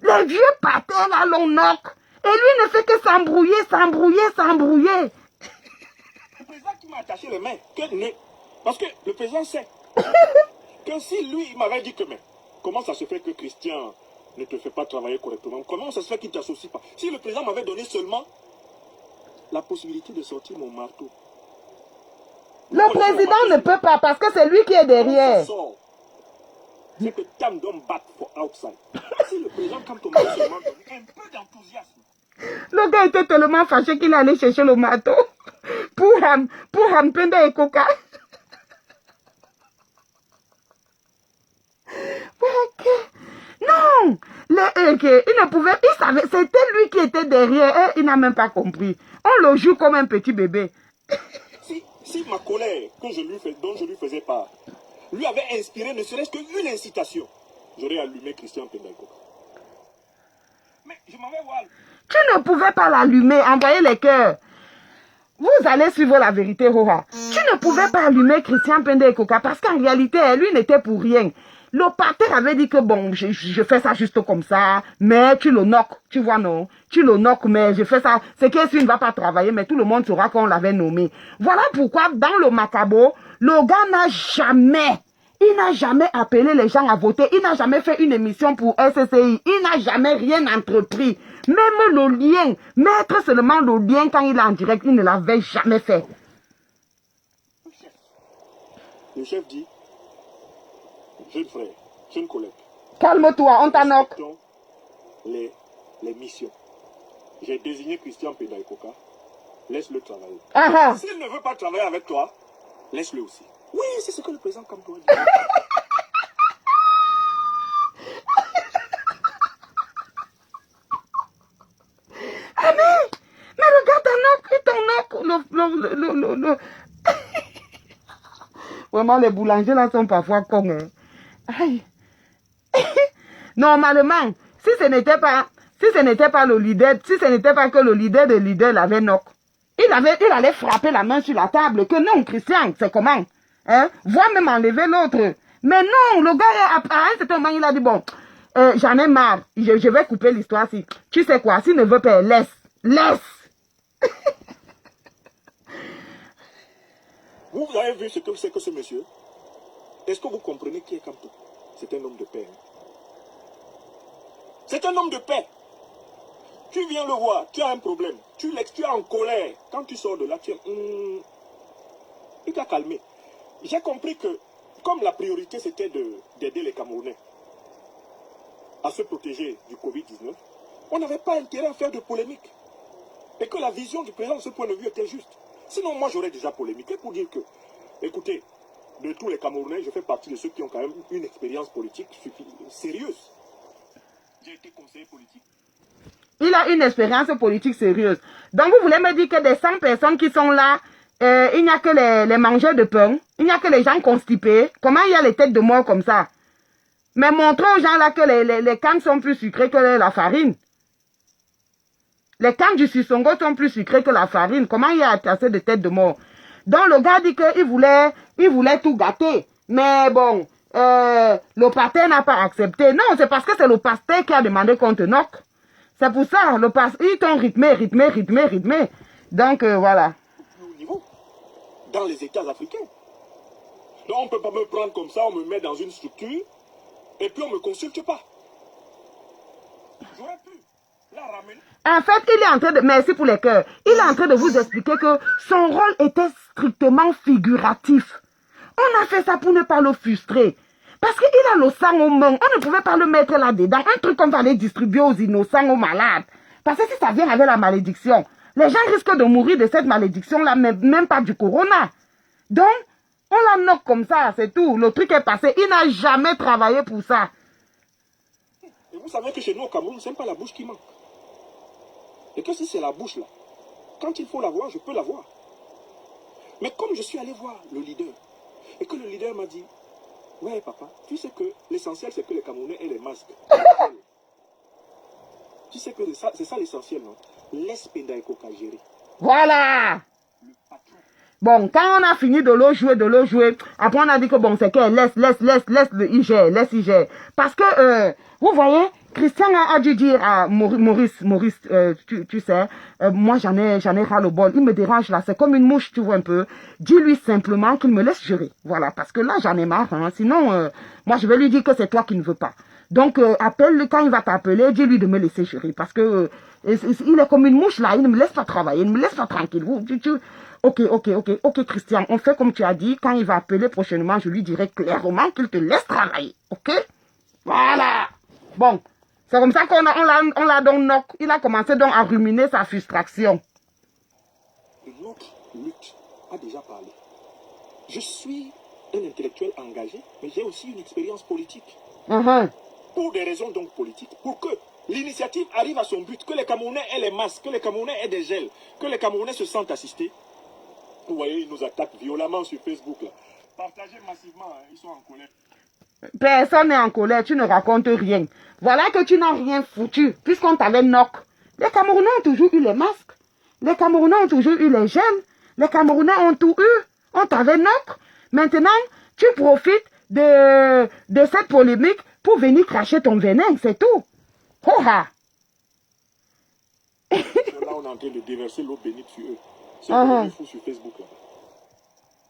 Speaker 1: Les vieux pâtés là, l'on knock. Et lui ne fait que s'embrouiller.
Speaker 2: Le président qui m'a attaché les mains, parce que le président sait que si lui, il m'avait dit que, mais comment ça se fait que Christian ne te fait pas travailler correctement? Comment ça se fait qu'il ne t'associe pas? Si le président m'avait donné seulement la possibilité de sortir mon marteau.
Speaker 1: Le président ne peut pas parce que c'est lui qui est derrière.
Speaker 2: C'est que time don't bat for outside. Si le président, quand on m'a seulement donné un peu d'enthousiasme.
Speaker 1: Le gars était tellement fâché qu'il allait chercher le marteau pour Pende et Coca. Non, il ne pouvait, il savait, c'était lui qui était derrière, et il n'a même pas compris. On le joue comme un petit bébé.
Speaker 2: Si ma colère dont je lui faisais part, lui avait inspiré ne serait-ce qu'une incitation, j'aurais allumé Christian Pende Coca. Mais je m'en vais voir.
Speaker 1: Tu ne pouvais pas l'allumer, envoyer les cœurs. Vous allez suivre la vérité, Roha. Tu ne pouvais pas allumer Christian Pende Coca parce qu'en réalité, lui n'était pour rien. Le partenaire avait dit que bon, je fais ça juste comme ça, mais tu le knock, tu vois non? Tu le knock, mais je fais ça. C'est que s'il ne va pas travailler, mais tout le monde saura qu'on l'avait nommé. Voilà pourquoi dans le Macabo, le gars n'a jamais appelé les gens à voter. Il n'a jamais fait une émission pour SCI. Il n'a jamais rien entrepris. Même le lien, mettre seulement le lien quand il est en direct, il ne l'avait jamais fait.
Speaker 2: Le chef dit, jeune frère, jeune collègue.
Speaker 1: Calme-toi, on t'annoque.
Speaker 2: Les missions. J'ai désigné Christian Pende Coca. Laisse-le travailler. S'il ne veut pas travailler avec toi, laisse-le aussi. Oui, c'est ce que le président Kamto a dit.
Speaker 1: Ah mais le gars t'annoque. Vraiment, les boulangers là sont parfois cons. Hein. Aïe. Normalement, si ce n'était pas le leader, si ce n'était pas que le leader des leaders l'avait knock, il allait frapper la main sur la table. Que non, Christian, c'est comment? Hein? Vois même enlever l'autre. Mais non, le gars, à un certain moment, il a dit, bon, j'en ai marre. Je vais couper l'histoire. Tu sais quoi, s'il ne veut pas, laisse.
Speaker 2: Vous avez vu ce que c'est que ce monsieur? Est-ce que vous comprenez qui est Kamto? C'est un homme de paix. C'est un homme de paix. Tu viens le voir, tu as un problème. Tu es en colère. Quand tu sors de là, il t'a calmé. J'ai compris que, comme la priorité c'était d'aider les Camerounais à se protéger du Covid-19, on n'avait pas intérêt à faire de polémique. Et que la vision du président de ce point de vue était juste. Sinon, moi, j'aurais déjà polémiqué pour dire que, écoutez, de tous les Camerounais, je fais partie de ceux qui ont quand même une expérience politique sérieuse. J'ai été conseiller politique.
Speaker 1: Il a une expérience politique sérieuse. Donc, vous voulez me dire que des 100 personnes qui sont là, il n'y a que les mangeurs de pain, il n'y a que les gens constipés. Comment il y a les têtes de mort comme ça? Mais montrez aux gens là que les cannes sont plus sucrées que la farine. Les cannes du Sissongo sont plus sucrées que la farine. Comment il y a assez de têtes de mort? Donc, le gars dit qu'il voulait tout gâter. Mais bon, le pasteur n'a pas accepté. Non, c'est parce que c'est le pasteur qui a demandé qu'on te knock. C'est pour ça, ils t'ont rythmé. Donc, voilà.
Speaker 2: Au niveau, dans les États africains. Donc, on ne peut pas me prendre comme ça, on me met dans une structure, et puis on ne me consulte pas. J'aurais pu la ramener.
Speaker 1: En fait, il est en train de... Merci pour les cœurs. Il est en train de vous expliquer que son rôle était strictement figuratif. On a fait ça pour ne pas le frustrer. Parce qu'il a le sang aux mains. On ne pouvait pas le mettre là-dedans. Un truc qu'on va aller distribuer aux innocents, aux malades. Parce que si ça vient avec la malédiction, les gens risquent de mourir de cette malédiction-là, même pas du corona. Donc, on la knock comme ça, c'est tout. Le truc est passé. Il n'a jamais travaillé pour ça.
Speaker 2: Et vous savez que chez nous au Cameroun, ce n'est pas la bouche qui manque. Et que si c'est la bouche là, quand il faut la voir, je peux la voir. Mais comme je suis allé voir le leader, et que le leader m'a dit, ouais papa, tu sais que l'essentiel c'est que les Camerounais aient les masques. Tu sais que c'est ça l'essentiel, non? Laisse Penda Ekoka gérer.
Speaker 1: Voilà. Bon, quand on a fini de le jouer, après on a dit que bon, c'est qu'elle laisse il gère. Parce que, vous voyez, Christian a dû dire à Maurice, tu sais, moi j'en ai ras le bol, il me dérange là, c'est comme une mouche, tu vois un peu. Dis-lui simplement qu'il me laisse gérer. Voilà, parce que là j'en ai marre, hein. Sinon, moi je vais lui dire que c'est toi qui ne veux pas. Donc, appelle-le quand il va t'appeler, dis-lui de me laisser gérer. Parce que il est comme une mouche là, il ne me laisse pas travailler, il ne me laisse pas tranquille. Ok, Christian, on fait comme tu as dit. Quand il va appeler prochainement, je lui dirai clairement qu'il te laisse travailler. Ok? Voilà. Bon, c'est comme ça qu'on l'a donc knock. Il a commencé donc à ruminer sa frustration.
Speaker 2: Notre lutte a déjà parlé. Je suis un intellectuel engagé, mais j'ai aussi une expérience politique. Pour des raisons donc politiques, pour que l'initiative arrive à son but, que les Camerounais aient les masques, que les Camerounais aient des gels, que les Camerounais se sentent assistés. Vous voyez, ils nous attaquent violemment sur Facebook. Là. Partagez massivement, hein, ils sont en colère.
Speaker 1: Personne n'est en colère, tu ne racontes rien. Voilà que tu n'as rien foutu, puisqu'on t'avait knock. Les Camerounais ont toujours eu les masques. Les Camerounais ont toujours eu les gels. Les Camerounais ont tout eu. On t'avait knock. Maintenant, tu profites de cette polémique pour venir cracher ton venin, c'est tout. Là,
Speaker 2: on est en train de déverser l'eau bénite sur eux. C'est ce fou sur Facebook. Là.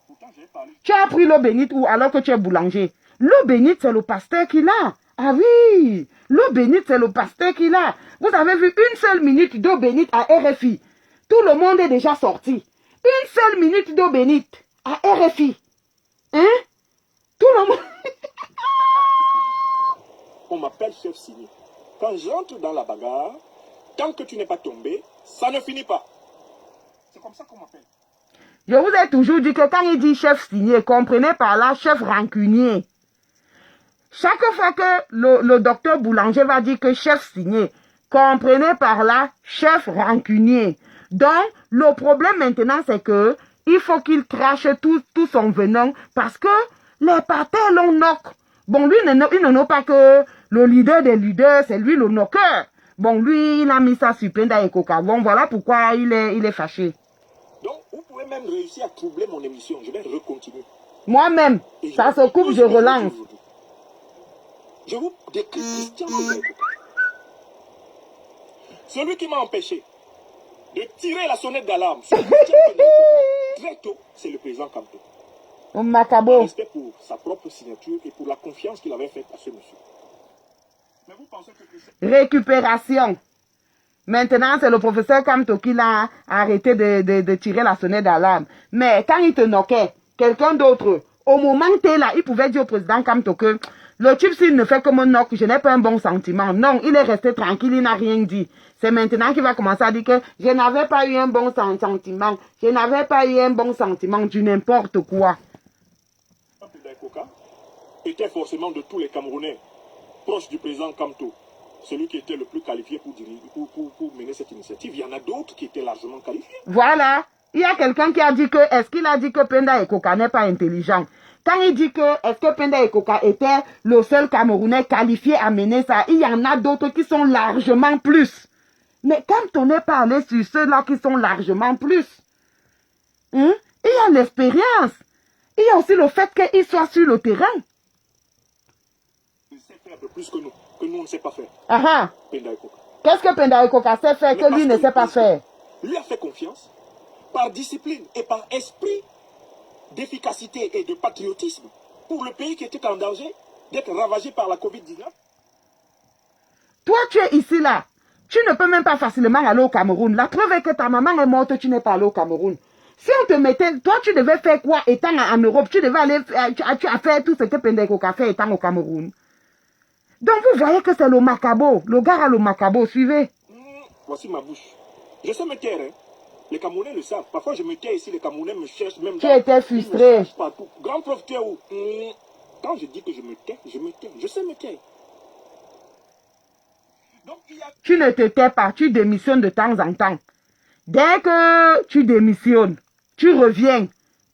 Speaker 2: Pourtant, j'ai parlé.
Speaker 1: Tu as pris l'eau bénite ou alors que tu es boulanger? L'eau bénite, c'est le pasteur qui l'a. Ah oui, l'eau bénite, c'est le pasteur qui l'a. Vous avez vu une seule minute d'eau bénite à RFI. Tout le monde est déjà sorti. Une seule minute d'eau bénite à RFI. Hein? Tout le monde...
Speaker 2: On m'appelle chef signé. Quand j'entre dans la bagarre, tant que tu n'es pas tombé, ça ne finit pas. C'est comme ça qu'on m'appelle.
Speaker 1: Je vous ai toujours dit que quand il dit chef signé, comprenez par là chef rancunier. Chaque fois que le docteur Boulanger va dire que chef signé, comprenez par là chef rancunier. Donc, le problème maintenant, c'est que il faut qu'il crache tout son venin parce que les parterres l'ont knock. Bon, lui, il ne knock pas que le leader des leaders, c'est lui le knocker. Bon, lui, il a mis ça sur Penda Ekoka. Bon, voilà pourquoi il est fâché.
Speaker 2: Donc, vous pouvez même réussir à troubler mon émission. Je vais recontinuer.
Speaker 1: Moi-même, ça se coupe, je relance.
Speaker 2: Je vous décris Christian Penda Ekoka. Celui qui m'a empêché de tirer la sonnette d'alarme sur Christian Penda Ekoka très tôt, c'est le président Kamto.
Speaker 1: Macabo.
Speaker 2: Respect pour sa propre signature et pour la confiance qu'il avait faite à ce monsieur. Mais vous pensez que
Speaker 1: récupération. Maintenant, c'est le professeur Kamto qui l'a arrêté de tirer la sonnette d'alarme. Mais quand il te knockait, quelqu'un d'autre, au moment où tu es là, il pouvait dire au président Kamto que le type, s'il ne fait que mon knock, je n'ai pas un bon sentiment. Non, il est resté tranquille, il n'a rien dit. C'est maintenant qu'il va commencer à dire que je n'avais pas eu un bon sentiment. Je n'avais pas eu un bon sentiment du n'importe quoi.
Speaker 2: Penda Ekoka était forcément de tous les Camerounais proches du président Kamto, celui qui était le plus qualifié pour mener cette initiative. Il y en a d'autres qui étaient largement qualifiés.
Speaker 1: Voilà. Il y a quelqu'un qui a dit que, est-ce qu'il a dit que Penda Ekoka n'est pas intelligent? Quand il dit que, est-ce que Penda Ekoka était le seul Camerounais qualifié à mener ça? Il y en a d'autres qui sont largement plus. Mais quand on n'est pas allé sur ceux-là qui sont largement plus, hein, il y a l'expérience. Il y a aussi le fait qu'ils soient sur le terrain.
Speaker 2: Il sait faire plus que nous on ne sait pas faire.
Speaker 1: Ah,
Speaker 2: Penda Ekoka.
Speaker 1: qu'est-ce que Penda Ekoka sait faire que lui ne sait pas faire?
Speaker 2: Lui a fait confiance par discipline et par esprit d'efficacité et de patriotisme pour le pays qui était en danger d'être ravagé par la Covid-19.
Speaker 1: Toi, tu es ici, là. Tu ne peux même pas facilement aller au Cameroun. La preuve est que ta maman est morte, tu n'es pas allé au Cameroun. Si on te mettait, toi, tu devais faire quoi étant en Europe? Tu devais aller, tu as fait tout ce que Penda Ekoka fait étant au Cameroun. Donc, vous voyez que c'est le macabo. Le gars a le macabo, suivez.
Speaker 2: Voici ma bouche. Je sais me taire, hein. Les Camerounais le savent. Parfois, je me tais ici, les Camerounais me cherchent même.
Speaker 1: Tu étais frustré.
Speaker 2: Partout. Grand prof, tu es où? Quand je dis que je me tais, je me tais. Je sais me taire. Donc,
Speaker 1: tu ne te tais pas, tu démissionnes de temps en temps. Dès que tu démissionnes, tu reviens.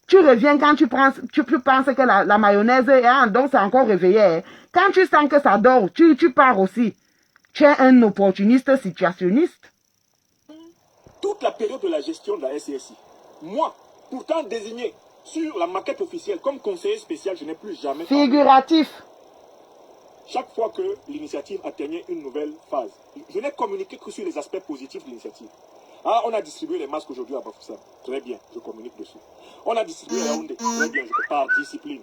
Speaker 1: Tu reviens quand tu penses que la mayonnaise est donc c'est encore réveillé. Hein. Quand tu sens que ça dort, tu pars aussi. Tu es un opportuniste situationniste.
Speaker 2: Toute la période de la gestion de la SCSI, moi, pourtant désigné sur la maquette officielle comme conseiller spécial, je n'ai plus jamais...
Speaker 1: Figuratif.
Speaker 2: Chaque fois que l'initiative atteignait une nouvelle phase, je n'ai communiqué que sur les aspects positifs de l'initiative. Ah, on a distribué les masques aujourd'hui à Bafoussam. Très bien, je communique dessus. On a distribué à Yaoundé. Très bien, par discipline.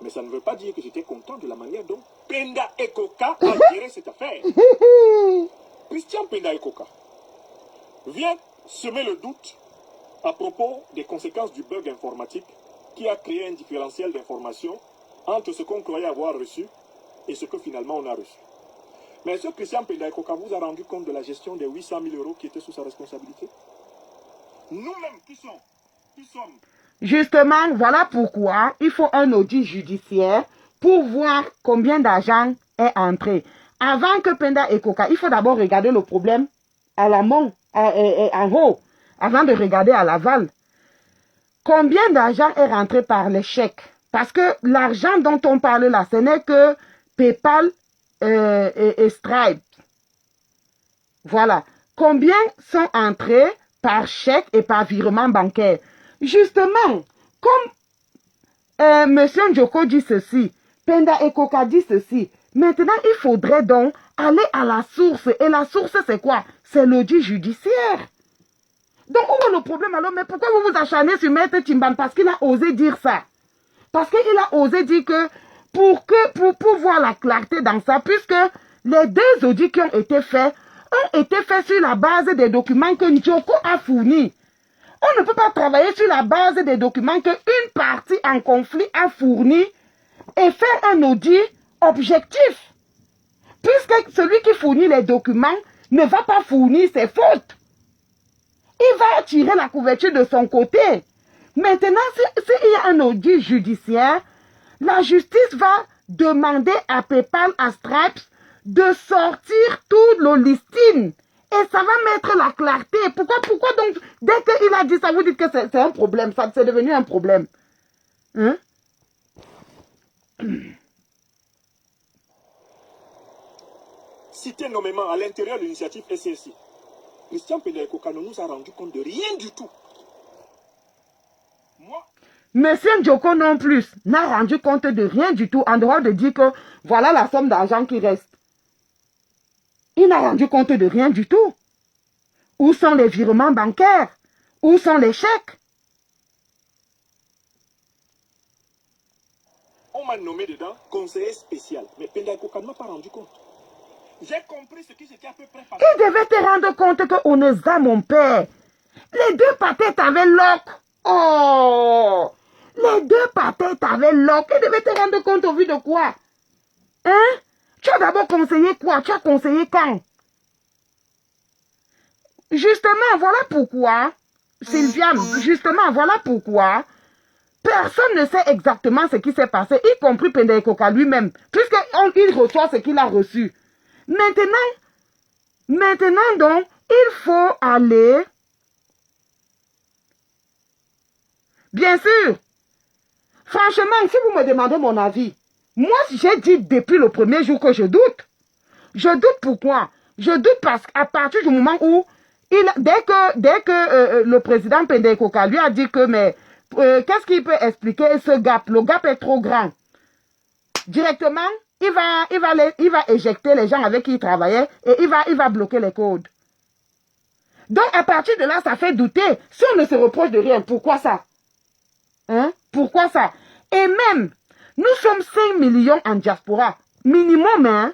Speaker 2: Mais ça ne veut pas dire que j'étais content de la manière dont Penda Ekoka a géré cette affaire. Christian Penda Ekoka vient semer le doute à propos des conséquences du bug informatique qui a créé un différentiel d'information entre ce qu'on croyait avoir reçu et ce que finalement on a reçu. Mais ce Christian Penda Ekoka vous a rendu compte de la gestion des 800 000 € qui étaient sous sa responsabilité? Nous-mêmes qui sommes...
Speaker 1: Justement, voilà pourquoi il faut un audit judiciaire pour voir combien d'argent est entré. Avant que Penda Ekoka, il faut d'abord regarder le problème à l'amont, en haut, avant de regarder à l'aval. Combien d'argent est rentré par les chèques? Parce que l'argent dont on parle là, ce n'est que PayPal et Stripe. Voilà. Combien sont entrés par chèque et par virement bancaire? Justement, comme M. Njoko dit ceci, Penda Ekoka dit ceci, maintenant il faudrait donc aller à la source. Et la source c'est quoi? C'est l'audit judiciaire. Donc où est le problème alors? Mais pourquoi vous vous acharnez sur Maître Timban? Parce qu'il a osé dire ça. Parce qu'il a osé dire que pour voir la clarté dans ça, puisque les deux audits qui ont été faits sur la base des documents que Njoko a fournis. On ne peut pas travailler sur la base des documents qu'une partie en conflit a fournis et faire un audit objectif. Puisque celui qui fournit les documents ne va pas fournir ses fautes. Il va tirer la couverture de son côté. Maintenant, s'il y a un audit judiciaire, la justice va demander à PayPal, à Stripe, de sortir tout le listing. Et ça va mettre la clarté. Pourquoi donc, dès qu'il a dit ça, vous dites que c'est un problème. Ça, c'est devenu un problème. Hein?
Speaker 2: Cité nommément à l'intérieur de l'initiative SCSI, Christian Penda Ekoka ne nous a rendu compte de rien du tout. Moi,
Speaker 1: Monsieur Njoko non plus n'a rendu compte de rien du tout en dehors de dire que voilà la somme d'argent qui reste. Il n'a rendu compte de rien du tout. Où sont les virements bancaires? Où sont les chèques?
Speaker 2: on m'a nommé dedans conseiller spécial. Mais Penda Ekoka ne m'a pas rendu compte. J'ai compris ce qui s'était à peu près passé.
Speaker 1: Qui devait te rendre compte que Oneza, mon père, les deux patates avaient l'oc. Oh! Les deux patates avaient l'oc. Qui devait te rendre compte au vu de quoi? Hein? Tu as d'abord conseillé quoi? Tu as conseillé quand? Justement, voilà pourquoi, Sylviane, justement, voilà pourquoi personne ne sait exactement ce qui s'est passé, y compris Penda Ekoka lui-même, puisqu'il reçoit ce qu'il a reçu. Maintenant donc, il faut aller. Bien sûr, franchement, si vous me demandez mon avis, moi j'ai dit depuis le premier jour que je doute. Je doute pourquoi? Je doute parce qu'à partir du moment où, dès que le président Pendekoka lui a dit que, mais qu'est-ce qu'il peut expliquer ce gap? Le gap est trop grand. Directement, il va éjecter les gens avec qui il travaillait et il va bloquer les codes. Donc, à partir de là, ça fait douter. Si on ne se reproche de rien, pourquoi ça? Hein? Pourquoi ça? Et même, nous sommes 5 millions en diaspora. Minimum, hein?